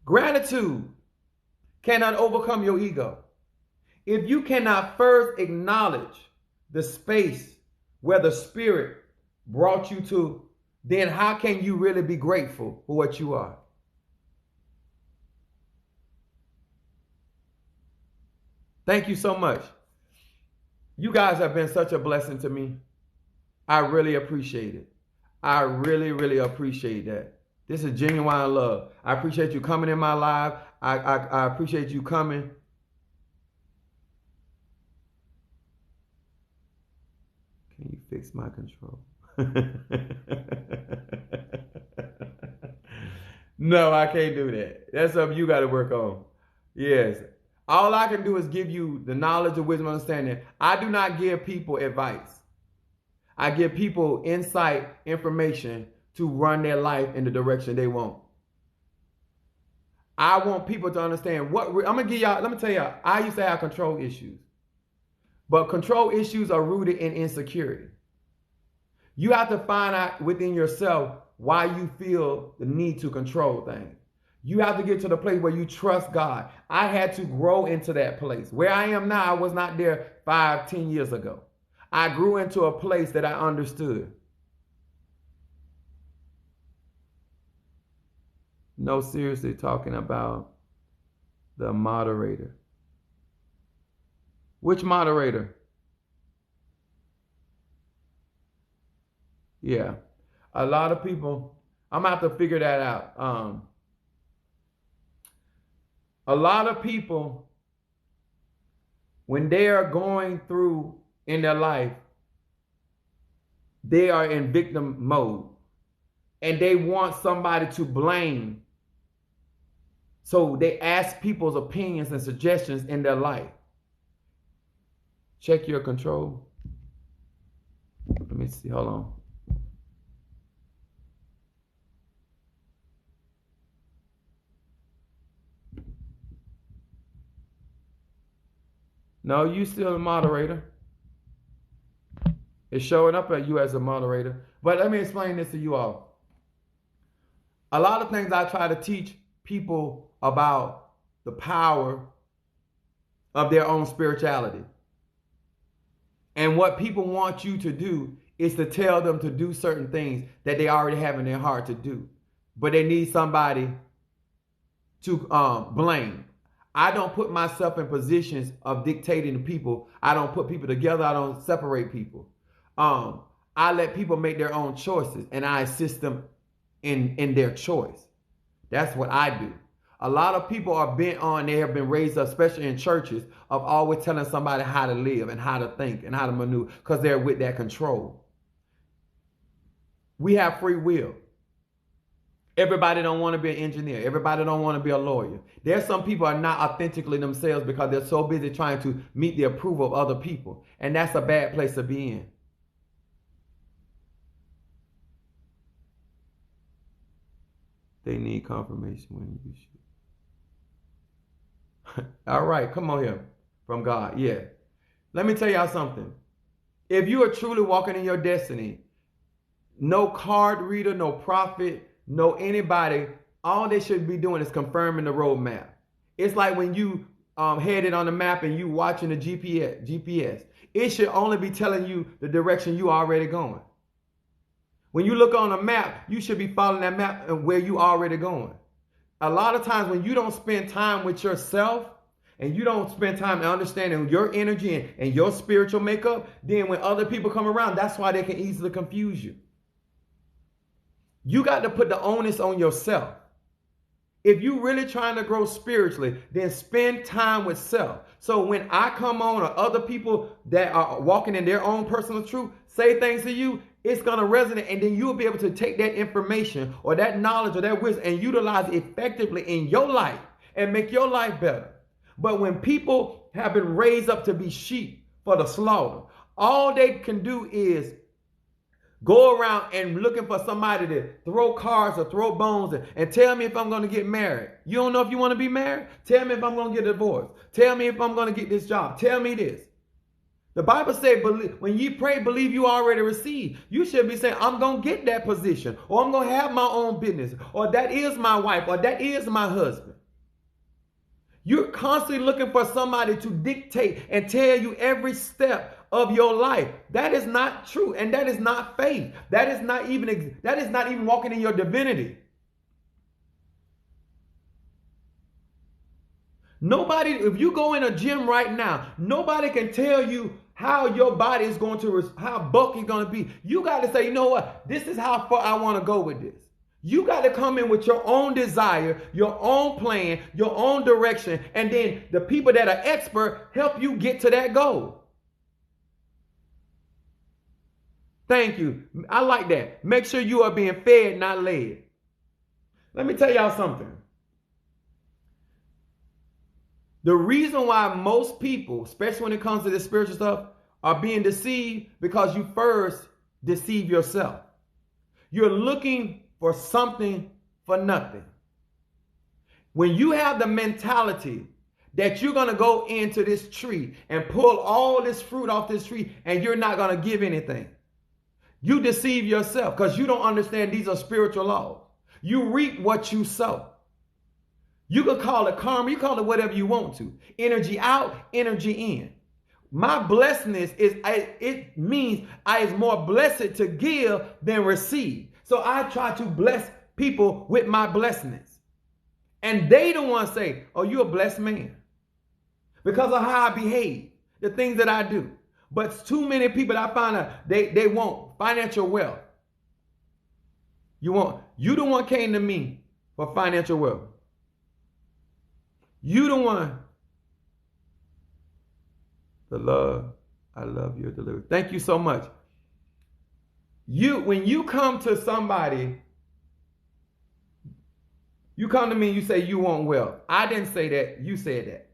Gratitude cannot overcome your ego. If you cannot first acknowledge the space where the Spirit brought you to, then how can you really be grateful for what you are? Thank you so much. You guys have been such a blessing to me. I really appreciate it. I really, really appreciate that. This is genuine love. I appreciate you coming in my live. I appreciate you coming. Can you fix my control? No, I can't do that. That's something you got to work on. Yes. All I can do is give you the knowledge of wisdom and understanding. I do not give people advice. I give people insight, information to run their life in the direction they want. I want people to understand what I'm going to give y'all. Let me tell y'all, I used to have control issues. But control issues are rooted in insecurity. You have to find out within yourself why you feel the need to control things. You have to get to the place where you trust God. I had to grow into that place. Where I am now, I was not there 5-10 years ago. I grew into a place that I understood. No, seriously, talking about the moderator. Which moderator? Yeah. A lot of people, I'm going to have to figure that out. A lot of people, when they are going through in their life, they are in victim mode. And they want somebody to blame. So they ask people's opinions and suggestions in their life. Check your control. Let me see. Hold on. No, you still a moderator. It's showing up at you as a moderator. But let me explain this to you all. A lot of things I try to teach people about the power of their own spirituality. And what people want you to do is to tell them to do certain things that they already have in their heart to do. But they need somebody to blame. I don't put myself in positions of dictating to people. I don't put people together. I don't separate people. I let people make their own choices and I assist them in their choice. That's what I do. A lot of people are bent on, they have been raised up, especially in churches, of always telling somebody how to live and how to think and how to maneuver because they're with that control. We have free will. Everybody don't want to be an engineer. Everybody don't want to be a lawyer. There's some people are not authentically themselves because they're so busy trying to meet the approval of other people. And that's a bad place to be in. They need confirmation when you should. All right, come on here. From God, yeah. Let me tell y'all something. If you are truly walking in your destiny, no card reader, no prophet, no anybody, all they should be doing is confirming the roadmap. It's like when you headed on the map and you watching the GPS. It should only be telling you the direction you already going. When you look on a map, you should be following that map and where you already going. A lot of times when you don't spend time with yourself and you don't spend time understanding your energy and your spiritual makeup, then when other people come around, that's why they can easily confuse you. You got to put the onus on yourself. If you're really trying to grow spiritually, then spend time with self. So when I come on or other people that are walking in their own personal truth say things to you, it's going to resonate, and then you'll be able to take that information or that knowledge or that wisdom and utilize it effectively in your life and make your life better. But when people have been raised up to be sheep for the slaughter, all they can do is go around and looking for somebody to throw cards or throw bones and tell me if I'm going to get married. You don't know if you want to be married? Tell me if I'm going to get a divorce. Tell me if I'm going to get this job. Tell me this. The Bible says when you pray, believe you already received. You should be saying, I'm going to get that position, or I'm going to have my own business, or that is my wife, or that is my husband. You're constantly looking for somebody to dictate and tell you every step of your life. That is not true, and that is not faith. That is not even walking in your divinity. Nobody, if you go in a gym right now, nobody can tell you how your body is going to, how bulky it's going to be. You got to say, you know what? This is how far I want to go with this. You got to come in with your own desire, your own plan, your own direction, and then the people that are expert help you get to that goal. Thank you. I like that. Make sure you are being fed, not led. Let me tell y'all something. The reason why most people, especially when it comes to this spiritual stuff, are being deceived because you first deceive yourself. You're looking for something for nothing. When you have the mentality that you're going to go into this tree and pull all this fruit off this tree and you're not going to give anything, you deceive yourself because you don't understand these are spiritual laws. You reap what you sow. You can call it karma. You call it whatever you want to. Energy out, energy in. My blessedness it means I is more blessed to give than receive. So I try to bless people with my blessedness. And they don't want to say, oh, you're a blessed man. Because of how I behave, the things that I do. But too many people that I find out, they want financial wealth. You the one came to me for financial wealth. You the one. The love, I love your delivery. Thank you so much. When you come to somebody, you come to me and you say you want wealth. I didn't say that. You said that.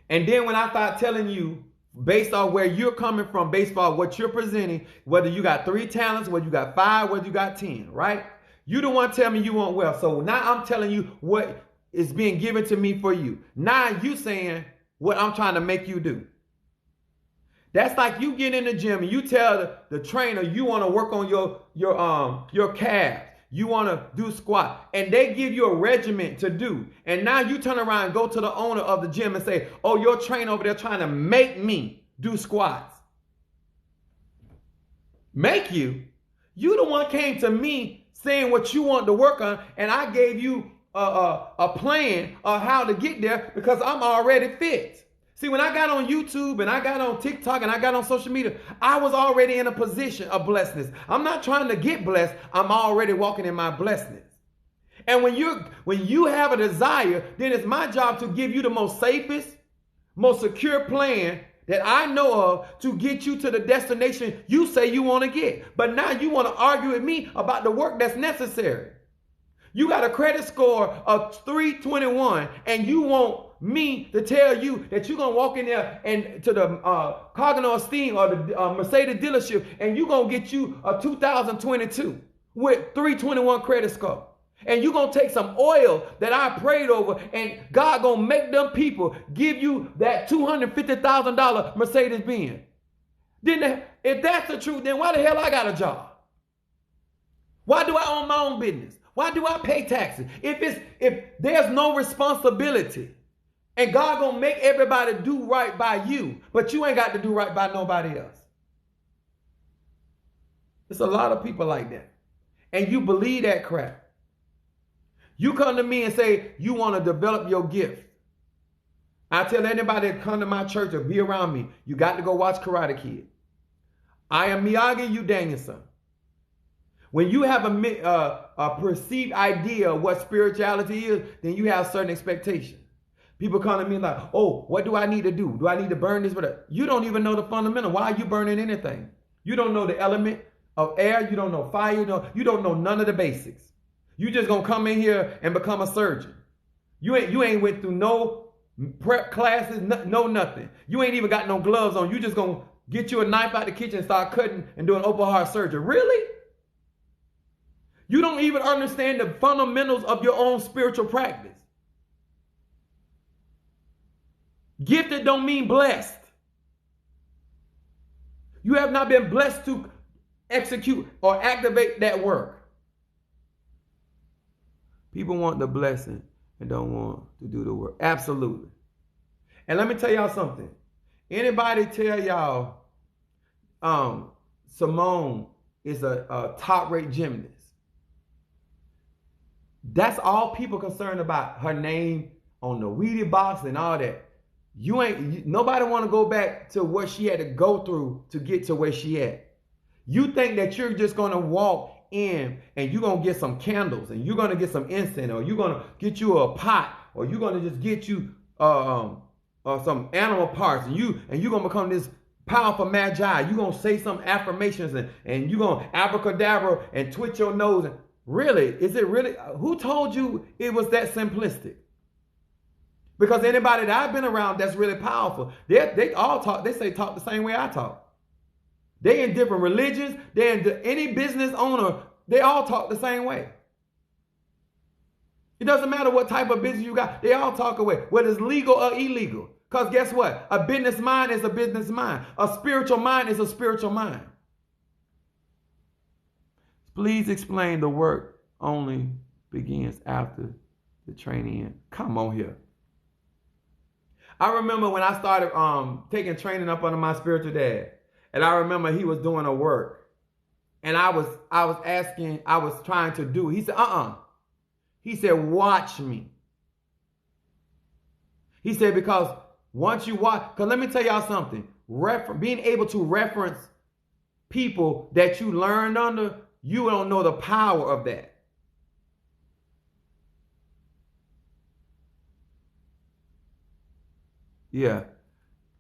And then when I start telling you, based on where you're coming from, based on what you're presenting, whether you got 3 talents, whether you got 5, whether you got 10, right? You the one tell me you want wealth. So now I'm telling you what is being given to me for you. Now you saying what I'm trying to make you do. That's like you get in the gym and you tell the trainer you want to work on your calves. You want to do squat. And they give you a regimen to do. And now you turn around and go to the owner of the gym and say, oh, your trainer over there trying to make me do squats. Make you? You the one came to me saying what you want to work on, and I gave you a plan of how to get there because I'm already fit. See, when I got on YouTube and I got on TikTok and I got on social media, I was already in a position of blessedness. I'm not trying to get blessed. I'm already walking in my blessedness. And when you have a desire, then it's my job to give you the most safest, most secure plan that I know of to get you to the destination you say you want to get. But now you want to argue with me about the work that's necessary. You got a credit score of 321 and you want me to tell you that you're going to walk in there and to the Cogno Steam or the Mercedes dealership and you're going to get you a 2022 with 321 credit score. And you're going to take some oil that I prayed over and God going to make them people give you that $250,000 Mercedes Benz. Then if that's the truth, then why the hell I got a job? Why do I own my own business? Why do I pay taxes? If there's no responsibility, And God gonna make everybody do right by you, but you ain't got to do right by nobody else. There's a lot of people like that. And you believe that crap. You come to me and say you want to develop your gift. I tell anybody that come to my church or be around me, you got to go watch Karate Kid. I am Miyagi, you Danielson. When you have a perceived idea of what spirituality is, then you have certain expectations. People come to me like, oh, what do I need to do? Do I need to burn this? You don't even know the fundamental. Why are you burning anything? You don't know the element of air. You don't know fire. You don't know none of the basics. You just gonna come in here and become a surgeon. You ain't went through no prep classes, no nothing. You ain't even got no gloves on. You just gonna get you a knife out the kitchen and start cutting and doing open heart surgery. Really? You don't even understand the fundamentals of your own spiritual practice. Gifted don't mean blessed. You have not been blessed to execute or activate that work. People want the blessing and don't want to do the work. Absolutely. And let me tell y'all something. Anybody tell y'all Simone is a top-rate gymnast? That's all people concerned about, her name on the Wheatie box and all that. Nobody want to go back to what she had to go through to get to where she at. You think that you're just going to walk in and you're going to get some candles and you're going to get some incense, or you're going to get you a pot, or you're going to just get you some animal parts, and you're going to become this powerful magi. You're going to say some affirmations and you're going to abracadabra and twitch your nose. Really? Is it really? Who told you it was that simplistic? Because anybody that I've been around that's really powerful, they all talk, they say talk the same way I talk. They in different religions, any business owner, they all talk the same way. It doesn't matter what type of business you got, they all talk away, whether it's legal or illegal. Because guess what? A business mind is a business mind. A spiritual mind is a spiritual mind. Please explain the work only begins after the training ends. Come on here. I remember when I started taking training up under my spiritual dad, and I remember he was doing a work, and I was trying to do. He said, He said, watch me. He said, because once you watch, because let me tell y'all something, being able to reference people that you learned under, you don't know the power of that. Yeah.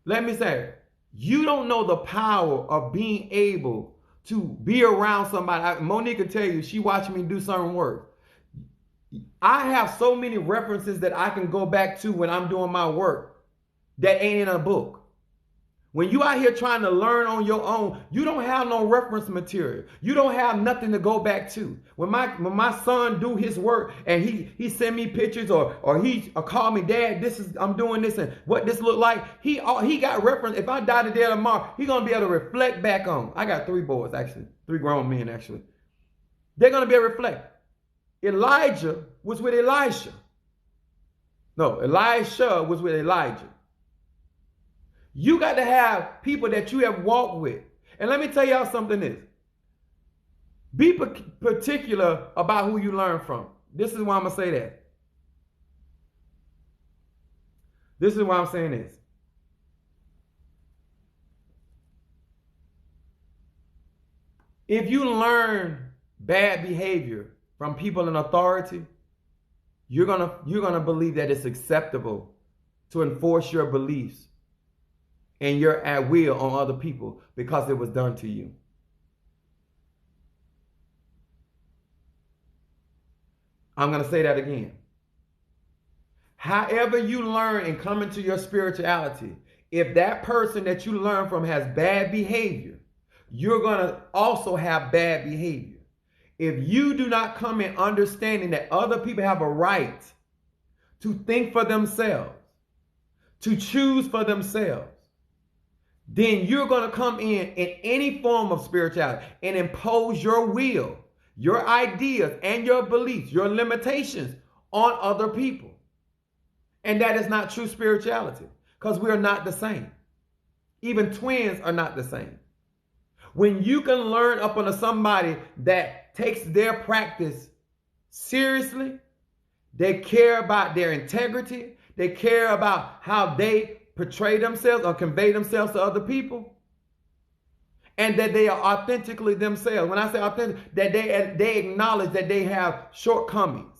Let me say, you don't know the power of being able to be around somebody. Monique can tell you, she watched me do certain work. I have so many references that I can go back to when I'm doing my work that ain't in a book. When you out here trying to learn on your own, you don't have no reference material. You don't have nothing to go back to. When my son do his work and he send me pictures or he call me, Dad, I'm doing this and what this look like, he got reference. If I die today or tomorrow, he gonna be able to reflect back on. I got 3 boys actually, 3 grown men actually. They're gonna be able to reflect. Elijah was with Elisha. No, Elisha was with Elijah. You got to have people that you have walked with. And let me tell y'all something is. Be particular about who you learn from. This is why I'm going to say that. This is why I'm saying this. If you learn bad behavior from people in authority, you're gonna believe that it's acceptable to enforce your beliefs and you're at will on other people because it was done to you. I'm going to say that again. However you learn and come into your spirituality, if that person that you learn from has bad behavior, you're going to also have bad behavior. If you do not come in understanding that other people have a right to think for themselves, to choose for themselves, then you're going to come in any form of spirituality and impose your will, your ideas, and your beliefs, your limitations on other people. And that is not true spirituality, because we are not the same. Even twins are not the same. When you can learn up on somebody that takes their practice seriously, they care about their integrity, they care about how they portray themselves or convey themselves to other people, and that they are authentically themselves. When I say authentic, that they acknowledge that they have shortcomings.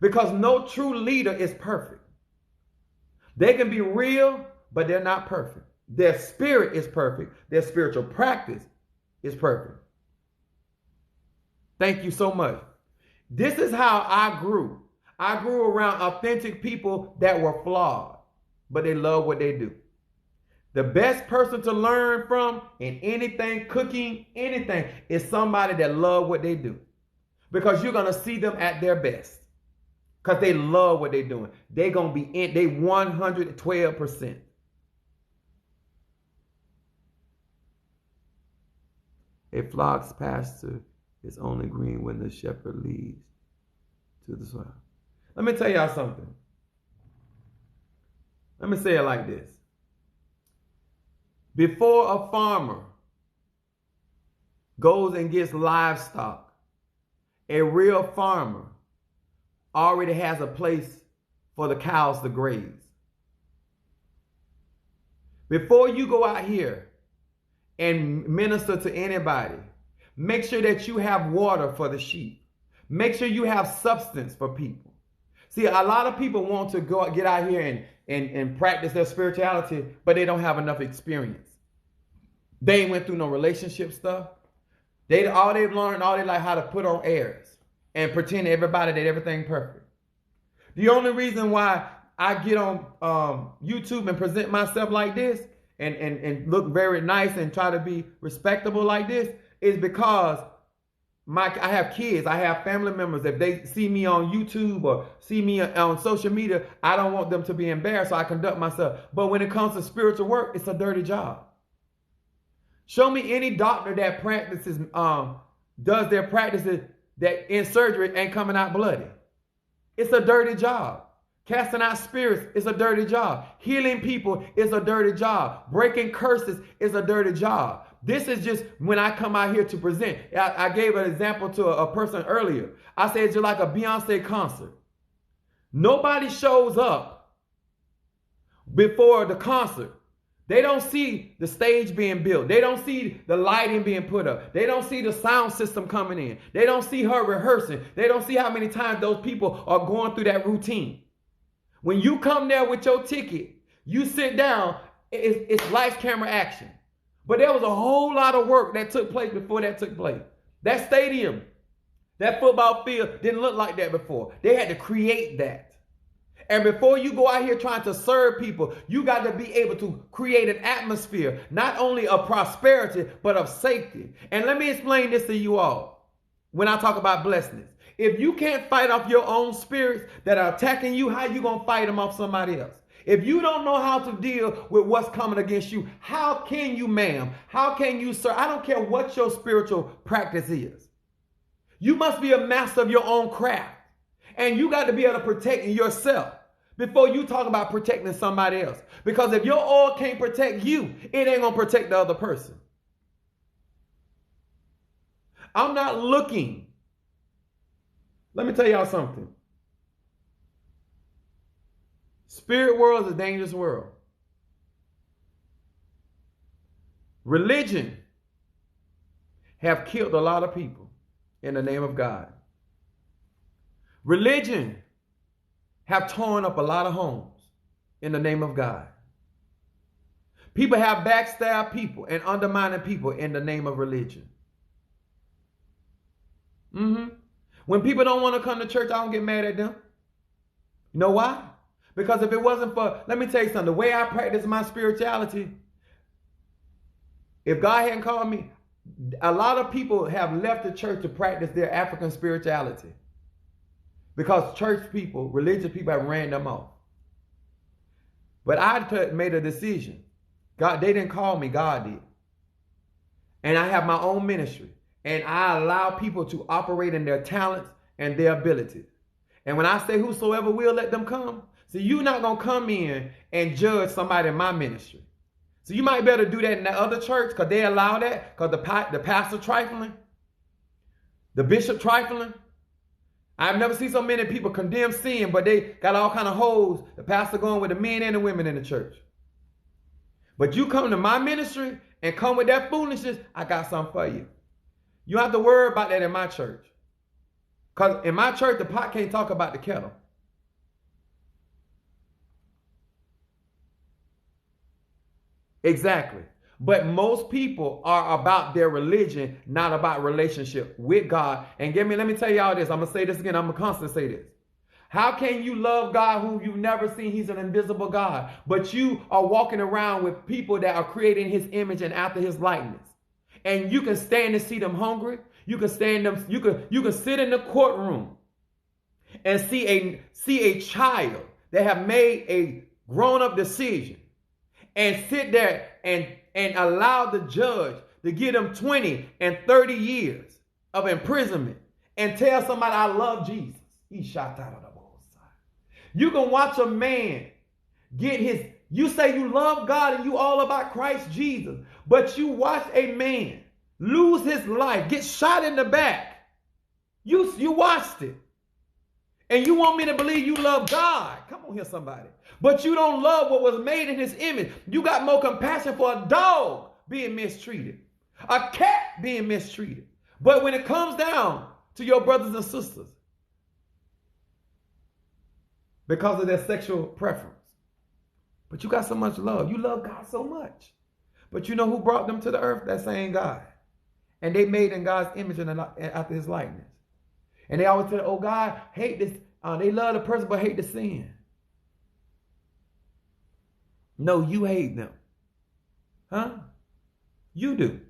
Because no true leader is perfect. They can be real, but they're not perfect. Their spirit is perfect. Their spiritual practice is perfect. Thank you so much. This is how I grew. I grew around authentic people that were flawed, but they love what they do. The best person to learn from in anything, cooking, anything, is somebody that love what they do. Because you're going to see them at their best. Because they love what they're doing. They're going to be in, they 112%. A flock's pasture is only green when the shepherd leads to the swine. Let me tell y'all something. Let me say it like this. Before a farmer goes and gets livestock, a real farmer already has a place for the cows to graze. Before you go out here and minister to anybody, make sure that you have water for the sheep. Make sure you have substance for people. See, a lot of people want to get out here and practice their spirituality, but they don't have enough experience. They ain't went through no relationship stuff. All they've learned, all they like how to put on airs and pretend to everybody that everything perfect. The only reason why I get on YouTube and present myself like this and look very nice and try to be respectable like this is because I have kids, I have family members. If they see me on YouTube or see me on social media, I don't want them to be embarrassed, so I conduct myself. But when it comes to spiritual work, it's a dirty job. Show me any doctor that practices, does their practices that in surgery ain't coming out bloody. It's a dirty job. Casting out spirits is a dirty job. Healing people is a dirty job. Breaking curses is a dirty job. This is just when I come out here to present. I gave an example to a person earlier. I said it's just like a Beyonce concert. Nobody shows up before the concert. They don't see the stage being built. They don't see the lighting being put up. They don't see the sound system coming in. They don't see her rehearsing. They don't see how many times those people are going through that routine. When you come there with your ticket, you sit down, it's lights, camera, action. But there was a whole lot of work that took place before that took place. That stadium, that football field didn't look like that before. They had to create that. And before you go out here trying to serve people, you got to be able to create an atmosphere, not only of prosperity, but of safety. And let me explain this to you all when I talk about blessness. If you can't fight off your own spirits that are attacking you, how you going to fight them off somebody else? If you don't know how to deal with what's coming against you, how can you, ma'am? How can you, sir? I don't care what your spiritual practice is. You must be a master of your own craft. And you got to be able to protect yourself before you talk about protecting somebody else. Because if your oil can't protect you, it ain't going to protect the other person. I'm not looking. Let me tell y'all something. Spirit world is a dangerous world. Religion have killed a lot of people in the name of God. Religion have torn up a lot of homes in the name of God. People have backstabbed people and undermined people in the name of religion. When people don't want to come to church, I don't get mad at them. You know why? Because if it wasn't for, let me tell you something, the way I practice my spirituality, if God hadn't called me, a lot of people have left the church to practice their African spirituality. Because church people, religious people have ran them off. But I made a decision. God, they didn't call me, God did. And I have my own ministry. And I allow people to operate in their talents and their abilities. And when I say whosoever will, let them come, So you're not going to come in and judge somebody in my ministry. So you might better do that in that other church because they allow that because the pastor trifling, the bishop trifling. I've never seen so many people condemn sin, but they got all kind of hoes. The pastor going with the men and the women in the church. But you come to my ministry and come with that foolishness, I got something for you. You don't have to worry about that in my church. Because in my church, the pot can't talk about the kettle. Exactly. But most people are about their religion, not about relationship with God. And let me tell y'all this. I'm going to say this again. I'm going to constantly say this. How can you love God whom you've never seen? He's an invisible God. But you are walking around with people that are created in his image and after his likeness. And you can stand and see them hungry. You can stand them. You can sit in the courtroom and see a child that have made a grown-up decision and sit there and allow the judge to give them 20 and 30 years of imprisonment and tell somebody, I love Jesus. He shot out of the both sides. You can watch a man you say you love God and you all about Christ Jesus, but you watch a man lose his life, get shot in the back. You watched it. And you want me to believe you love God. Come on here, somebody. But you don't love what was made in his image. You got more compassion for a dog being mistreated, a cat being mistreated. But when it comes down to your brothers and sisters, because of their sexual preference, but you got so much love. You love God so much. But you know who brought them to the earth? That same God. And they made in God's image and after his likeness. And they always say, oh, God, hate this. They love the person but hate the sin. No, you hate them. Huh? You do.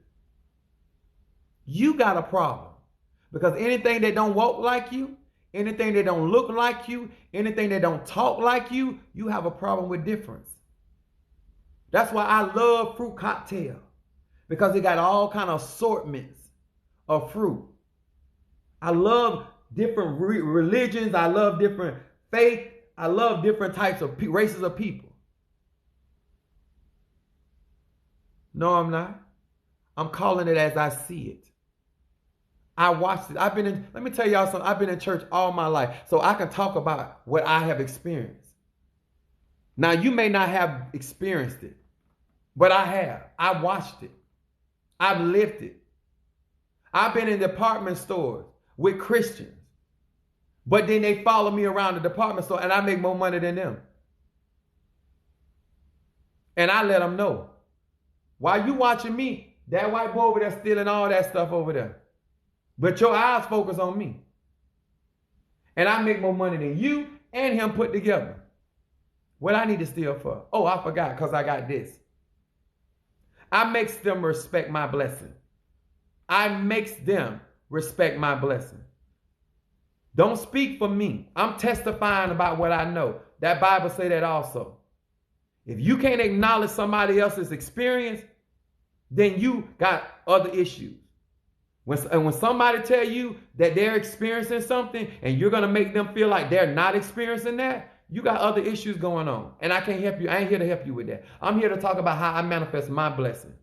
You got a problem. Because anything that don't walk like you, anything that don't look like you, anything that don't talk like you, you have a problem with difference. That's why I love fruit cocktail. Because it got all kind of assortments of fruit. I love different religions. I love different faith. I love different types of races of people. No, I'm not. I'm calling it as I see it. I watched it. Let me tell y'all something. I've been in church all my life, so I can talk about what I have experienced. Now, you may not have experienced it, but I have. I watched it. I've lived it. I've been in department stores with Christians, but then they follow me around the department store and I make more money than them. And I let them know. While you watching me, that white boy over there stealing all that stuff over there. But your eyes focus on me. And I make more money than you and him put together. What I need to steal for? Oh, I forgot because I got this. I makes them respect my blessing. I makes them respect my blessing. Don't speak for me. I'm testifying about what I know. That Bible say that also. If you can't acknowledge somebody else's experience, then you got other issues. When somebody tell you that they're experiencing something and you're going to make them feel like they're not experiencing that, you got other issues going on. And I can't help you. I ain't here to help you with that. I'm here to talk about how I manifest my blessing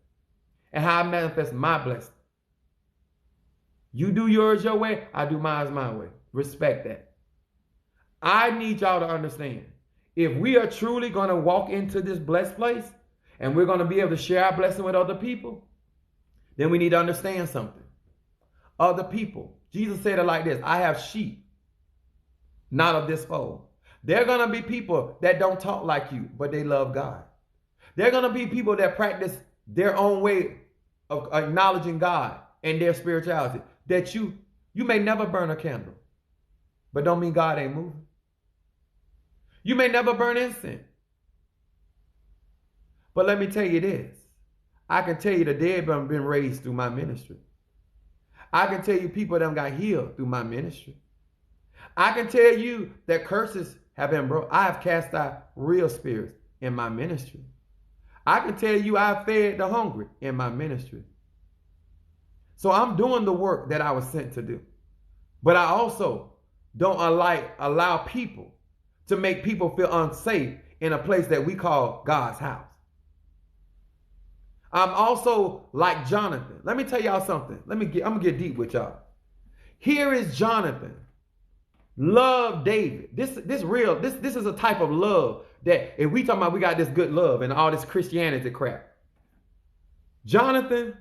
and how I manifest my blessing. You do yours your way, I do mine my way. Respect that. I need y'all to understand. If we are truly going to walk into this blessed place and we're going to be able to share our blessing with other people, then we need to understand something. Other people. Jesus said it like this. I have sheep, not of this fold. There are going to be people that don't talk like you, but they love God. There are going to be people that practice their own way of acknowledging God and their spirituality. That you may never burn a candle, but don't mean God ain't moving. You may never burn incense. But let me tell you this. I can tell you the dead have been raised through my ministry. I can tell you people that got healed through my ministry. I can tell you that curses have been broken. I have cast out real spirits in my ministry. I can tell you I've fed the hungry in my ministry. So I'm doing the work that I was sent to do. But I also don't allow people to make people feel unsafe in a place that we call God's house. I'm also like Jonathan. Let me tell y'all something. I'm gonna get deep with y'all. Here is Jonathan. Love David. This is a type of love that if we talking about we got this good love and all this Christianity crap. Jonathan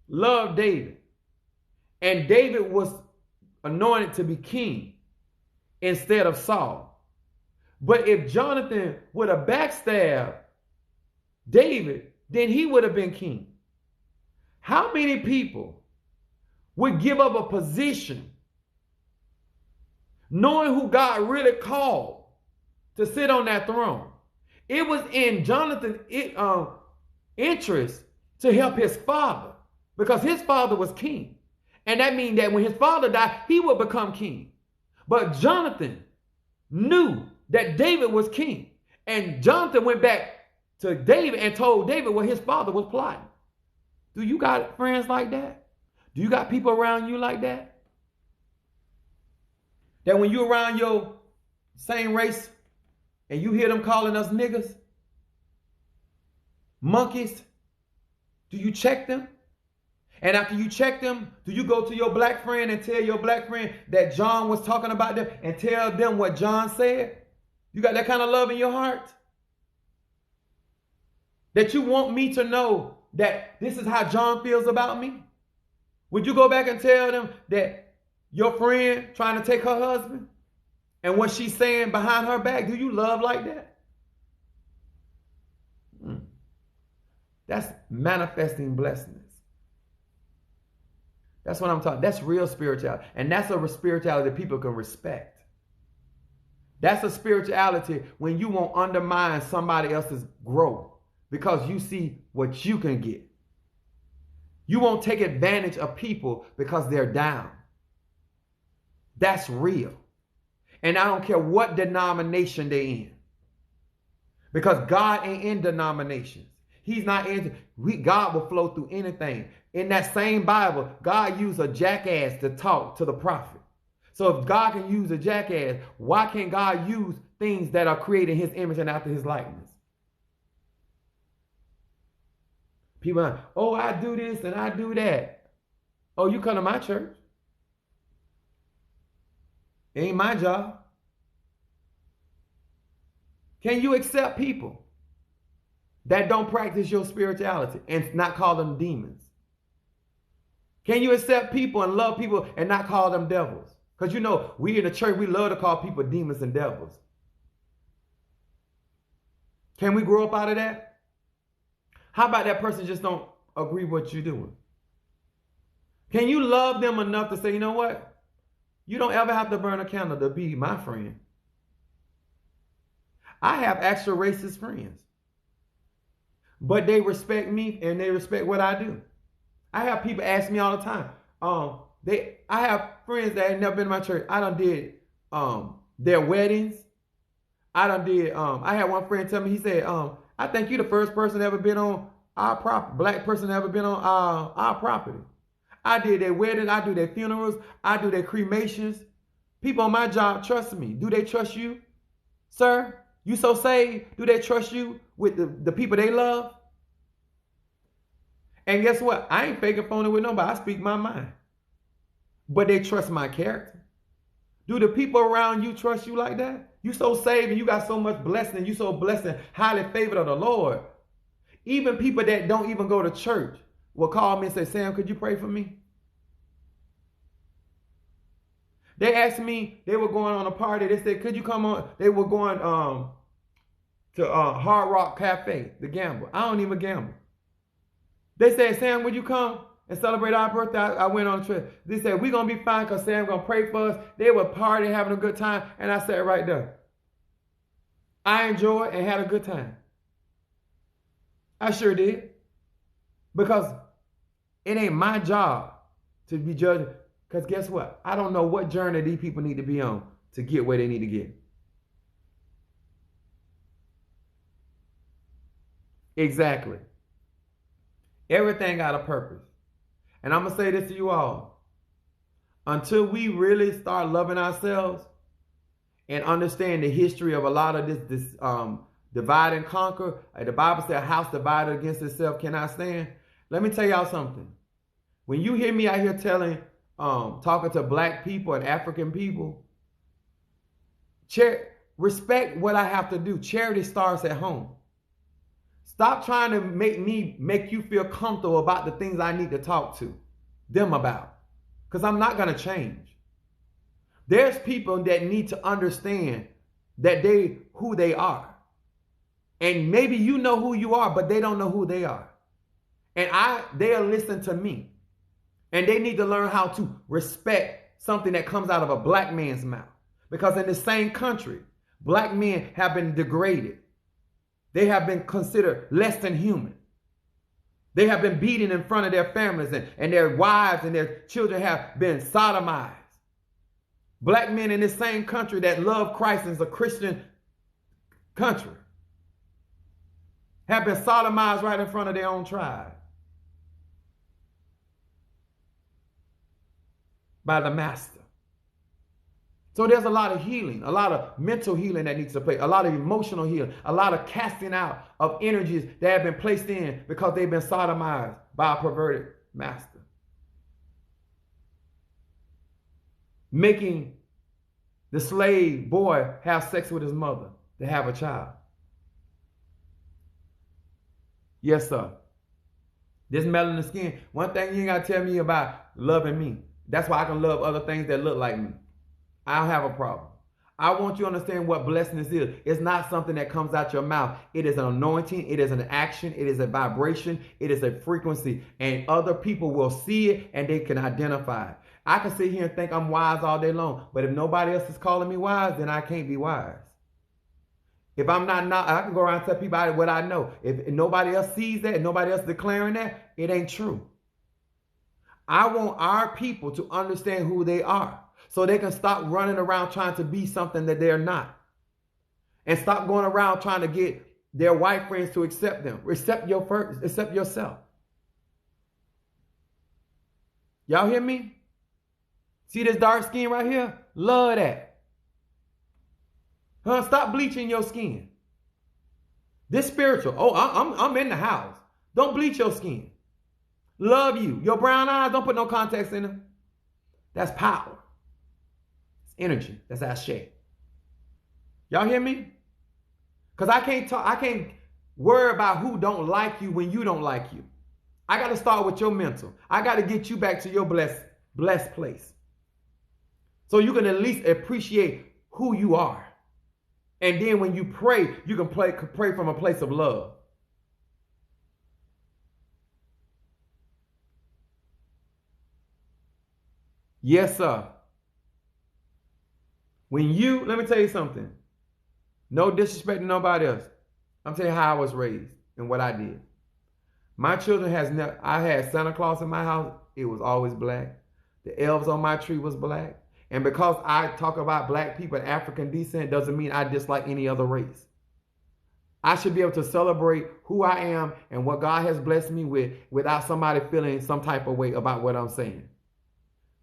loved David. And David was anointed to be king instead of Saul. But if Jonathan would have backstabbed David, then he would have been king. How many people would give up a position knowing who God really called to sit on that throne? It was in Jonathan's interest to help his father because his father was king. And that means that when his father died, he would become king. But Jonathan knew that David was king. And Jonathan went back to David and told David what his father was plotting. Do you got friends like that? Do you got people around you like that? That when you're around your same race and you hear them calling us niggas, monkeys, do you check them? And after you check them, do you go to your black friend and tell your black friend that John was talking about them and tell them what John said? You got that kind of love in your heart? That you want me to know that this is how John feels about me? Would you go back and tell them that your friend trying to take her husband and what she's saying behind her back? Do you love like that? That's manifesting blessings. That's what I'm talking. That's real spirituality. And that's a spirituality that people can respect. That's a spirituality when you won't undermine somebody else's growth because you see what you can get. You won't take advantage of people because they're down. That's real. And I don't care what denomination they're in. Because God ain't in denominations. He's not in. God will flow through anything. In that same Bible, God used a jackass to talk to the prophet. So if God can use a jackass, why can't God use things that are created in his image and after his likeness? People are like, oh, I do this and I do that. Oh, you come to my church. It ain't my job. Can you accept people that don't practice your spirituality and not call them demons? Can you accept people and love people and not call them devils? Because you know, we in the church, we love to call people demons and devils. Can we grow up out of that? How about that person just don't agree with what you're doing? Can you love them enough to say, you know what? You don't ever have to burn a candle to be my friend. I have extra racist friends. But they respect me and they respect what I do. I have people ask me all the time. I have friends that ain't never been to my church. I done did their weddings. I had one friend tell me, he said, I think you're the first person ever been on our property, black person ever been on our property. I did their weddings, I do their funerals, I do their cremations. People on my job trust me. Do they trust you? Sir, you so saved? Do they trust you with the people they love? And guess what? I ain't faking phony with nobody. I speak my mind. But they trust my character. Do the people around you trust you like that? You so saved and you got so much blessing. You so blessed and highly favored of the Lord. Even people that don't even go to church will call me and say, Sam, could you pray for me? They asked me, they were going on a party. They said, could you come on? They were going to Hard Rock Cafe to gamble. I don't even gamble. They said, Sam, would you come and celebrate our birthday? I went on a trip. They said, we're going to be fine because Sam's going to pray for us. They were partying, having a good time. And I sat right there. I enjoyed and had a good time. I sure did. Because it ain't my job to be judged. Because guess what? I don't know what journey these people need to be on to get where they need to get. Exactly. Everything got a purpose. And I'm going to say this to you all. Until we really start loving ourselves, and understand the history of a lot of this divide and conquer. The Bible says a house divided against itself cannot stand. Let me tell y'all something. When you hear me out here talking to black people and African people, respect what I have to do. Charity starts at home. Stop trying to make you feel comfortable about the things I need to talk to them about, because I'm not going to change. There's people that need to understand that who they are. And maybe you know who you are, but they don't know who they are. And they'll listen to me. And they need to learn how to respect something that comes out of a black man's mouth. Because in the same country, black men have been degraded. They have been considered less than human. They have been beaten in front of their families, and their wives and their children have been sodomized. Black men in this same country that love Christ as a Christian country have been sodomized right in front of their own tribe by the master. So there's a lot of healing, a lot of mental healing that needs to play, a lot of emotional healing, a lot of casting out of energies that have been placed in because they've been sodomized by a perverted master. Making the slave boy have sex with his mother to have a child. Yes, sir. This melanin skin, one thing you ain't got to tell me about loving me. That's why I can love other things that look like me. I don't have a problem. I want you to understand what blessedness is. It's not something that comes out your mouth. It is an anointing. It is an action. It is a vibration. It is a frequency. And other people will see it and they can identify it. I can sit here and think I'm wise all day long, but if nobody else is calling me wise, then I can't be wise. If I'm not, I can go around and tell people what I know. If nobody else sees that and nobody else declaring that, it ain't true. I want our people to understand who they are so they can stop running around trying to be something that they're not. And stop going around trying to get their white friends to accept them. Accept yourself. Y'all hear me? See this dark skin right here? Love that. Stop bleaching your skin. This spiritual. Oh, I'm in the house. Don't bleach your skin. Love you. Your brown eyes, don't put no contacts in them. That's power. It's energy. That's our shit. Y'all hear me? Because I can't worry about who don't like you when you don't like you. I got to start with your mental. I got to get you back to your blessed place. So you can at least appreciate who you are. And then when you pray, you can pray from a place of love. Yes, sir. Let me tell you something. No disrespect to nobody else. I'm telling you how I was raised and what I did. My children I had Santa Claus in my house. It was always black. The elves on my tree was black. And because I talk about black people and African descent doesn't mean I dislike any other race. I should be able to celebrate who I am and what God has blessed me with without somebody feeling some type of way about what I'm saying.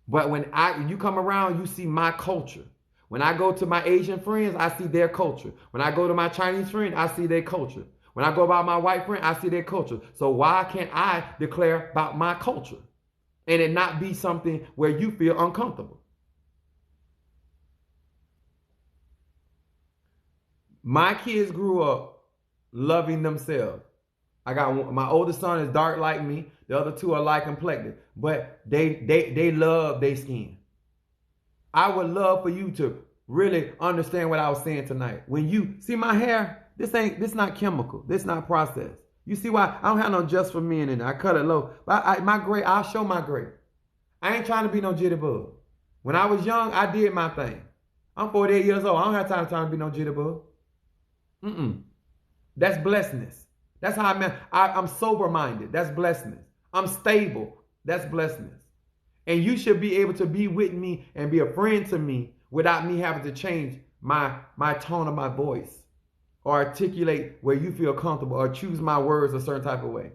But when you come around, you see my culture. When I go to my Asian friends, I see their culture. When I go to my Chinese friends, I see their culture. When I go about my white friend, I see their culture. So why can't I declare about my culture and it not be something where you feel uncomfortable? My kids grew up loving themselves. My oldest son is dark like me. The other two are light complected, but they love their skin. I would love for you to really understand what I was saying tonight. When you see my hair, this not chemical. This not processed. You see why I don't have no just for men in it. I cut it low. But my gray, I'll show my gray. I ain't trying to be no jitterbug. When I was young, I did my thing. I'm 48 years old. I don't have time to be no jitterbug. That's blessness. That's how I'm sober-minded. That's blessness. I'm stable. That's blessness. And you should be able to be with me and be a friend to me without me having to change my tone of my voice or articulate where you feel comfortable or choose my words a certain type of way.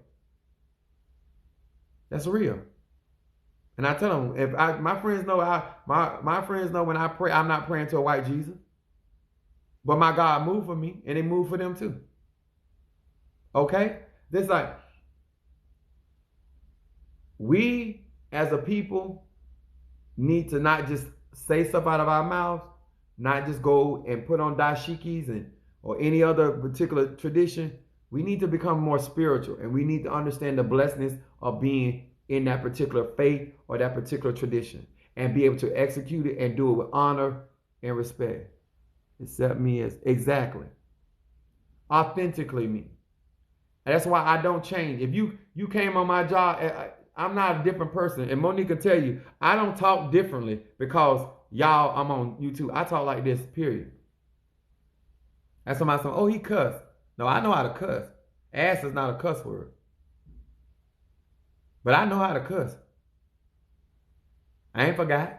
That's real. And I tell them, my friends know my friends know when I pray, I'm not praying to a white Jesus. But my God moved for me, and it moved for them too. Okay? This like, we as a people need to not just say stuff out of our mouths, not just go and put on dashikis or any other particular tradition. We need to become more spiritual, and we need to understand the blessedness of being in that particular faith or that particular tradition, and be able to execute it and do it with honor and respect. Accept me as exactly, authentically me. And that's why I don't change. If you came on my job, I'm not a different person. And Monique can tell you, I don't talk differently because y'all, I'm on YouTube. I talk like this, period. And somebody said, oh, he cussed. No, I know how to cuss. Ass is not a cuss word. But I know how to cuss. I ain't forgot.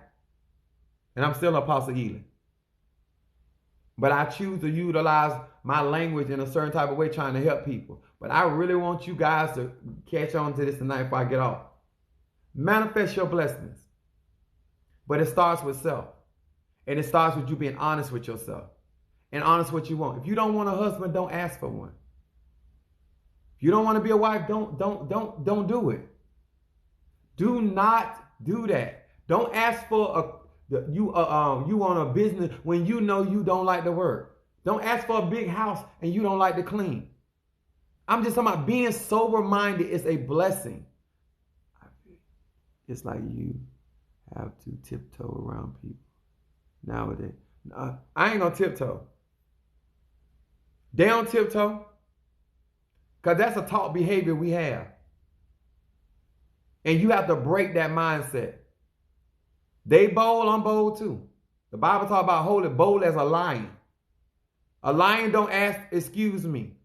And I'm still Apostle Ely. But I choose to utilize my language in a certain type of way trying to help people. But I really want you guys to catch on to this tonight before I get off. Manifest your blessings. But it starts with self. And it starts with you being honest with yourself. And honest what you want. If you don't want a husband, don't ask for one. If you don't want to be a wife, don't do it. Do not do that. Don't ask for you want a business when you know you don't like to work. Don't ask for a big house and you don't like to clean. I'm just talking about being sober-minded is a blessing. It's like you have to tiptoe around people nowadays. I ain't gonna tiptoe. They don't tiptoe. Because that's a taught behavior we have. And you have to break that mindset. They bold, I'm bold too. The Bible talks about holding bold as a lion. A lion don't ask, excuse me.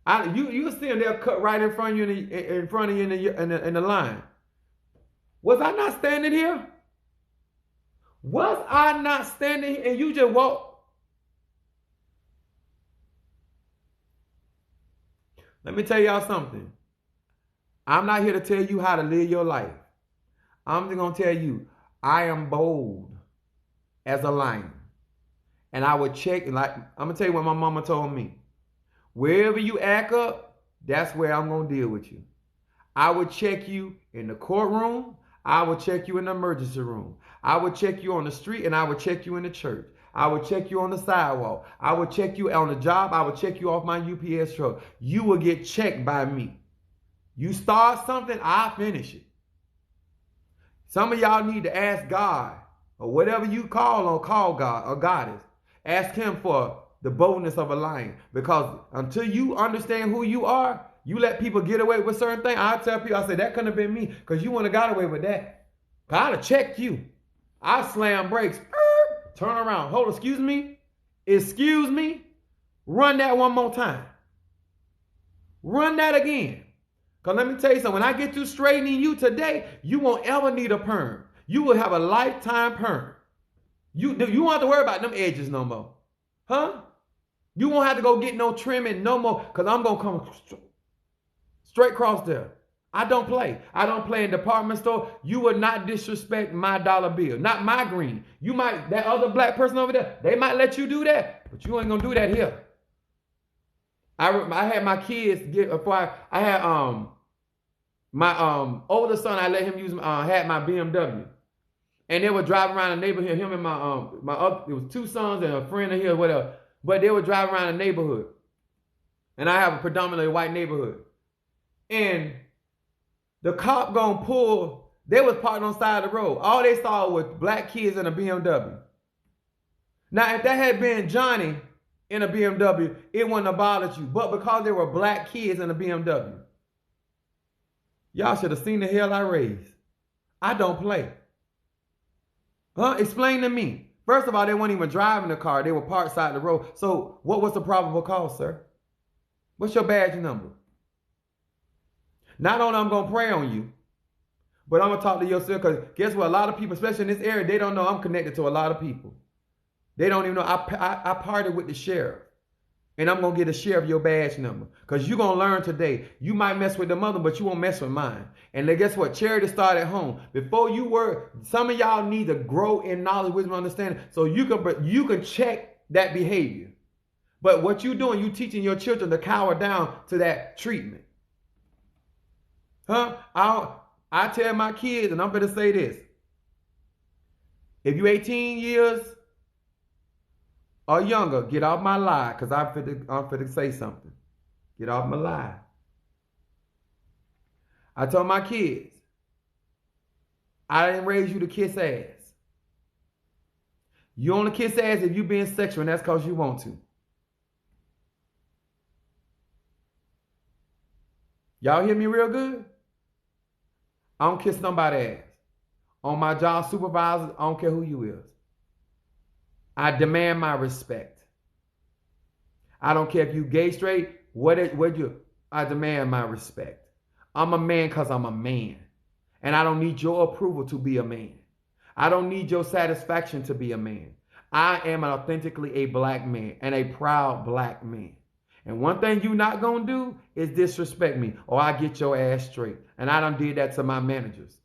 You see them, they'll cut right in front of you in the line. Was I not standing here? Was I not standing here? And you just walk. Let me tell y'all something. I'm not here to tell you how to live your life. I'm just going to tell you, I am bold as a lion. And I would check, like, I'm going to tell you what my mama told me. Wherever you act up, that's where I'm going to deal with you. I would check you in the courtroom. I would check you in the emergency room. I would check you on the street, and I would check you in the church. I would check you on the sidewalk. I would check you on the job. I would check you off my UPS truck. You will get checked by me. You start something, I'll finish it. Some of y'all need to ask God, or whatever you call God or Goddess. Ask him for the boldness of a lion. Because until you understand who you are, you let people get away with certain things. I tell people, I say, that couldn't have been me, because you wouldn't have got away with that. I'd have checked you. I slam brakes. Turn around. Hold, excuse me. Excuse me. Run that one more time. Run that again. Because let me tell you something. When I get through straightening you today, you won't ever need a perm. You will have a lifetime perm. You won't have to worry about them edges no more. Huh? You won't have to go get no trimming no more, because I'm going to come straight across there. I don't play. I don't play in department store. You would not disrespect my dollar bill, not my green. You might, that other black person over there, they might let you do that, but you ain't gonna do that here. I had my kids get before I had my older son. I let him use had my BMW, and they were driving around the neighborhood. Him and my other, it was two sons and a friend of his, whatever. But they were driving around the neighborhood, and I have a predominantly white neighborhood, and the cop gonna pull, they was parked on the side of the road. All they saw was black kids in a BMW. Now, if that had been Johnny in a BMW, it wouldn't have bothered you. But because there were black kids in a BMW, y'all should have seen the hell I raised. I don't play. Huh? Explain to me. First of all, they weren't even driving the car. They were parked side of the road. So what was the probable cause, sir? What's your badge number? Not only I'm going to pray on you, but I'm going to talk to yourself, because guess what? A lot of people, especially in this area, they don't know I'm connected to a lot of people. They don't even know I partied with the sheriff. And I'm going to get a sheriff your badge number, because you're going to learn today. You might mess with the mother, but you won't mess with mine. And then guess what? Charity started at home. Before you were, some of y'all need to grow in knowledge, wisdom, understanding, so you can check that behavior. But what you doing, you teaching your children to cower down to that treatment. Huh? I tell my kids, and I'm going to say this. If you 18 years or younger, get off my lie, because I'm finna say something. Get off my lie. I told my kids, I didn't raise you to kiss ass. You only kiss ass if you being sexual, and that's because you want to. Y'all hear me real good? I don't kiss nobody's ass. On my job, supervisors, I don't care who you is. I demand my respect. I don't care if you gay, straight, I demand my respect. I'm a man because I'm a man. And I don't need your approval to be a man. I don't need your satisfaction to be a man. I am authentically a black man and a proud black man. And one thing you're not going to do is disrespect me or I get your ass straight. And I done did that to my managers.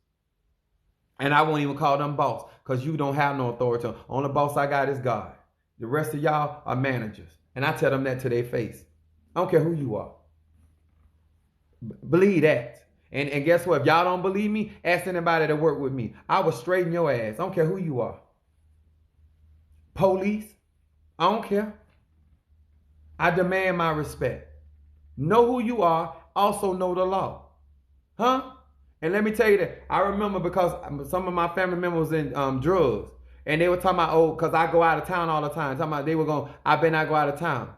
And I won't even call them boss because you don't have no authority. Only boss I got is God. The rest of y'all are managers. And I tell them that to their face. I don't care who you are. Believe that. And guess what? If y'all don't believe me, ask anybody to work with me. I will straighten your ass. I don't care who you are. Police. I don't care. I demand my respect. Know who you are. Also know the law. Huh? And let me tell you that I remember because some of my family members was in drugs. And they were talking about, because I go out of town all the time. Talking about I better not go out of town.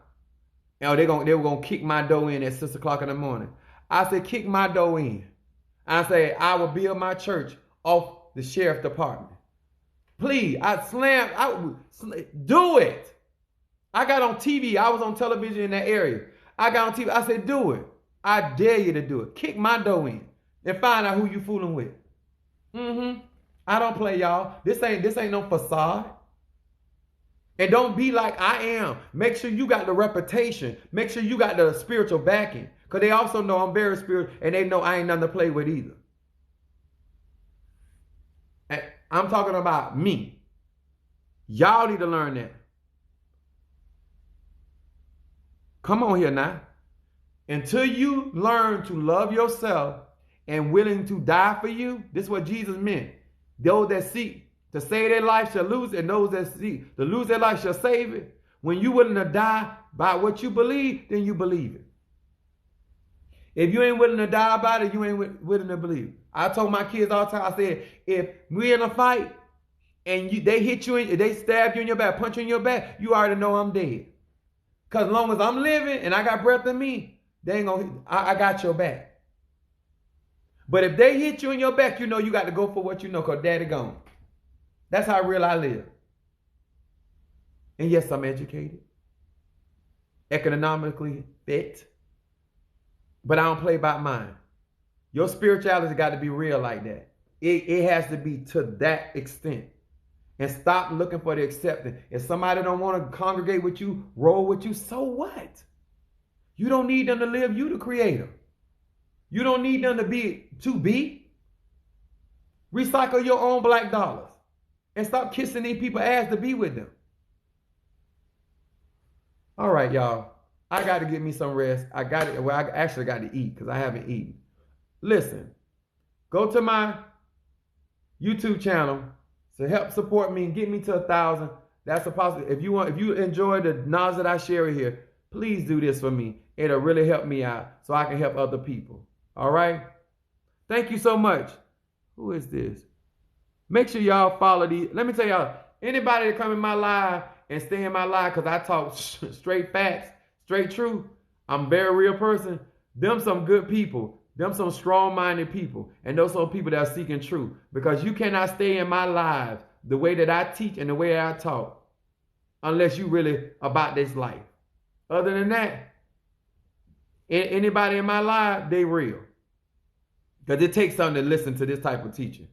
You know, they were going to kick my door in at 6 o'clock in the morning. I said, kick my door in. I said, I will build my church off the sheriff department. Please, do it. I got on TV. I was on television in that area. I got on TV. I said, do it. I dare you to do it. Kick my door in and find out who you fooling with. I don't play, y'all. This ain't no facade. And don't be like I am. Make sure you got the reputation. Make sure you got the spiritual backing. Because they also know I'm very spiritual and they know I ain't nothing to play with either. And I'm talking about me. Y'all need to learn that. Come on here now. Until you learn to love yourself and willing to die for you, this is what Jesus meant. Those that seek to save their life shall lose it, and those that seek to lose their life shall save it. When you're willing to die by what you believe, then you believe it. If you ain't willing to die about it, you ain't willing to believe it. I told my kids all the time, I said, if we're in a fight and they hit you, they stab you in your back, punch you in your back, you already know I'm dead. Because as long as I'm living and I got breath in me, they ain't gonna. I got your back. But if they hit you in your back, you know you got to go for what you know, because daddy gone. That's how real I live. And yes, I'm educated, economically fit, but I don't play by mine. Your spirituality got to be real like that. It has to be to that extent. And stop looking for the acceptance. If somebody don't want to congregate with you, roll with you, so what? You don't need them to live. You the creator. You don't need them to be. Recycle your own black dollars. And stop kissing these people's ass to be with them. All right, y'all. I got to get me some rest. I actually got to eat because I haven't eaten. Listen. Go to my YouTube channel to help support me and get me to 1,000. That's a possibility. If you enjoy the knowledge that I share here, please do this for me. It'll really help me out so I can help other people. All right? Thank you so much. Who is this? Make sure y'all follow these. Let me tell y'all, anybody that come in my live and stay in my live because I talk straight facts, straight truth, I'm a very real person. Them some good people. Them some strong-minded people. And those some people that are seeking truth. Because you cannot stay in my lives the way that I teach and the way I talk unless you really about this life. Other than that, anybody in my life, they real. Because it takes something to listen to this type of teaching.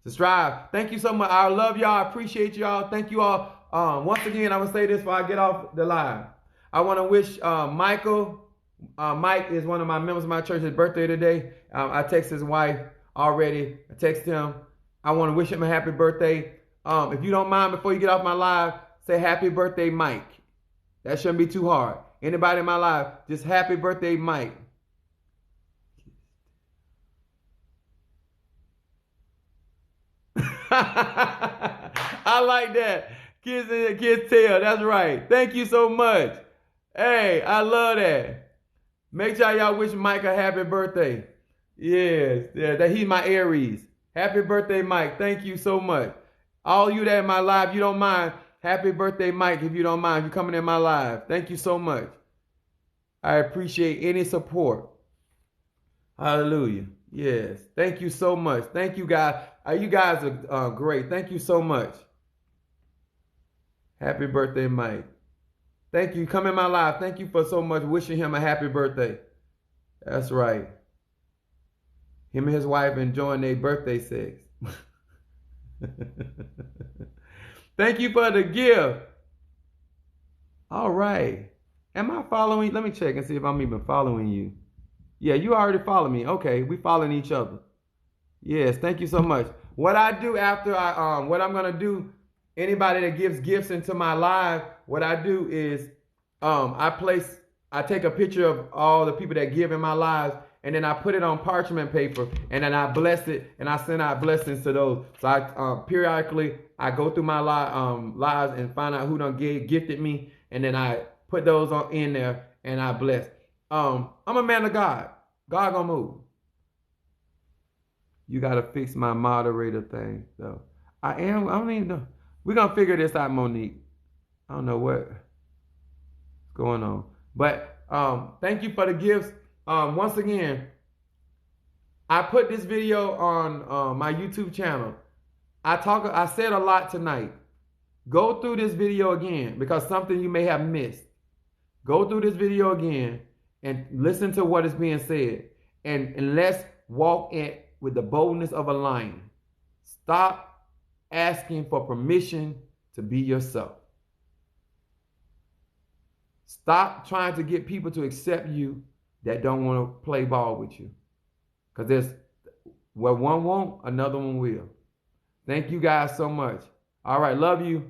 Subscribe. Thank you so much. I love y'all. I appreciate y'all. Thank you all. Once again, I'm going to say this before I get off the live. I want to wish Michael. Mike is one of my members of my church. His birthday today. I text his wife already. I text him. I want to wish him a happy birthday. If you don't mind, before you get off my live, say happy birthday, Mike. That shouldn't be too hard. Anybody in my life, just happy birthday, Mike. I like that. Kids tell. That's right. Thank you so much. Hey, I love that. Make sure y'all wish Mike a happy birthday. Yes, yeah, that he's my Aries. Happy birthday, Mike. Thank you so much. All you that in my life, you don't mind. Happy birthday, Mike, if you don't mind. You coming in my live. Thank you so much. I appreciate any support. Hallelujah. Yes. Thank you so much. Thank you, guys. You guys are great. Thank you so much. Happy birthday, Mike. Thank you. Come in my live. Thank you for so much wishing him a happy birthday. That's right. Him and his wife enjoying their birthday sex. Thank you for the gift. All right. Am I following? Let me check and see if I'm even following you. Yeah, you already follow me. Okay, we following each other. Yes, thank you so much. What I do after what I'm gonna do, anybody that gives gifts into my live, what I do is I take a picture of all the people that give in my lives, and then I put it on parchment paper, and then I bless it, and I send out blessings to those. So I periodically I go through my lives and find out who done gifted me, and then I put those in there, and I bless. I'm a man of God. God gonna move. You gotta fix my moderator thing, though. I don't even know. We're gonna figure this out, Monique. I don't know what's going on. But thank you for the gifts. Once again, I put this video on my YouTube channel. I said a lot tonight. Go through this video again because something you may have missed. Go through this video again and listen to what is being said. And let's walk in with the boldness of a lion. Stop asking for permission to be yourself. Stop trying to get people to accept you that don't want to play ball with you. Because there's where one won't, another one will. Thank you guys so much. All right, love you.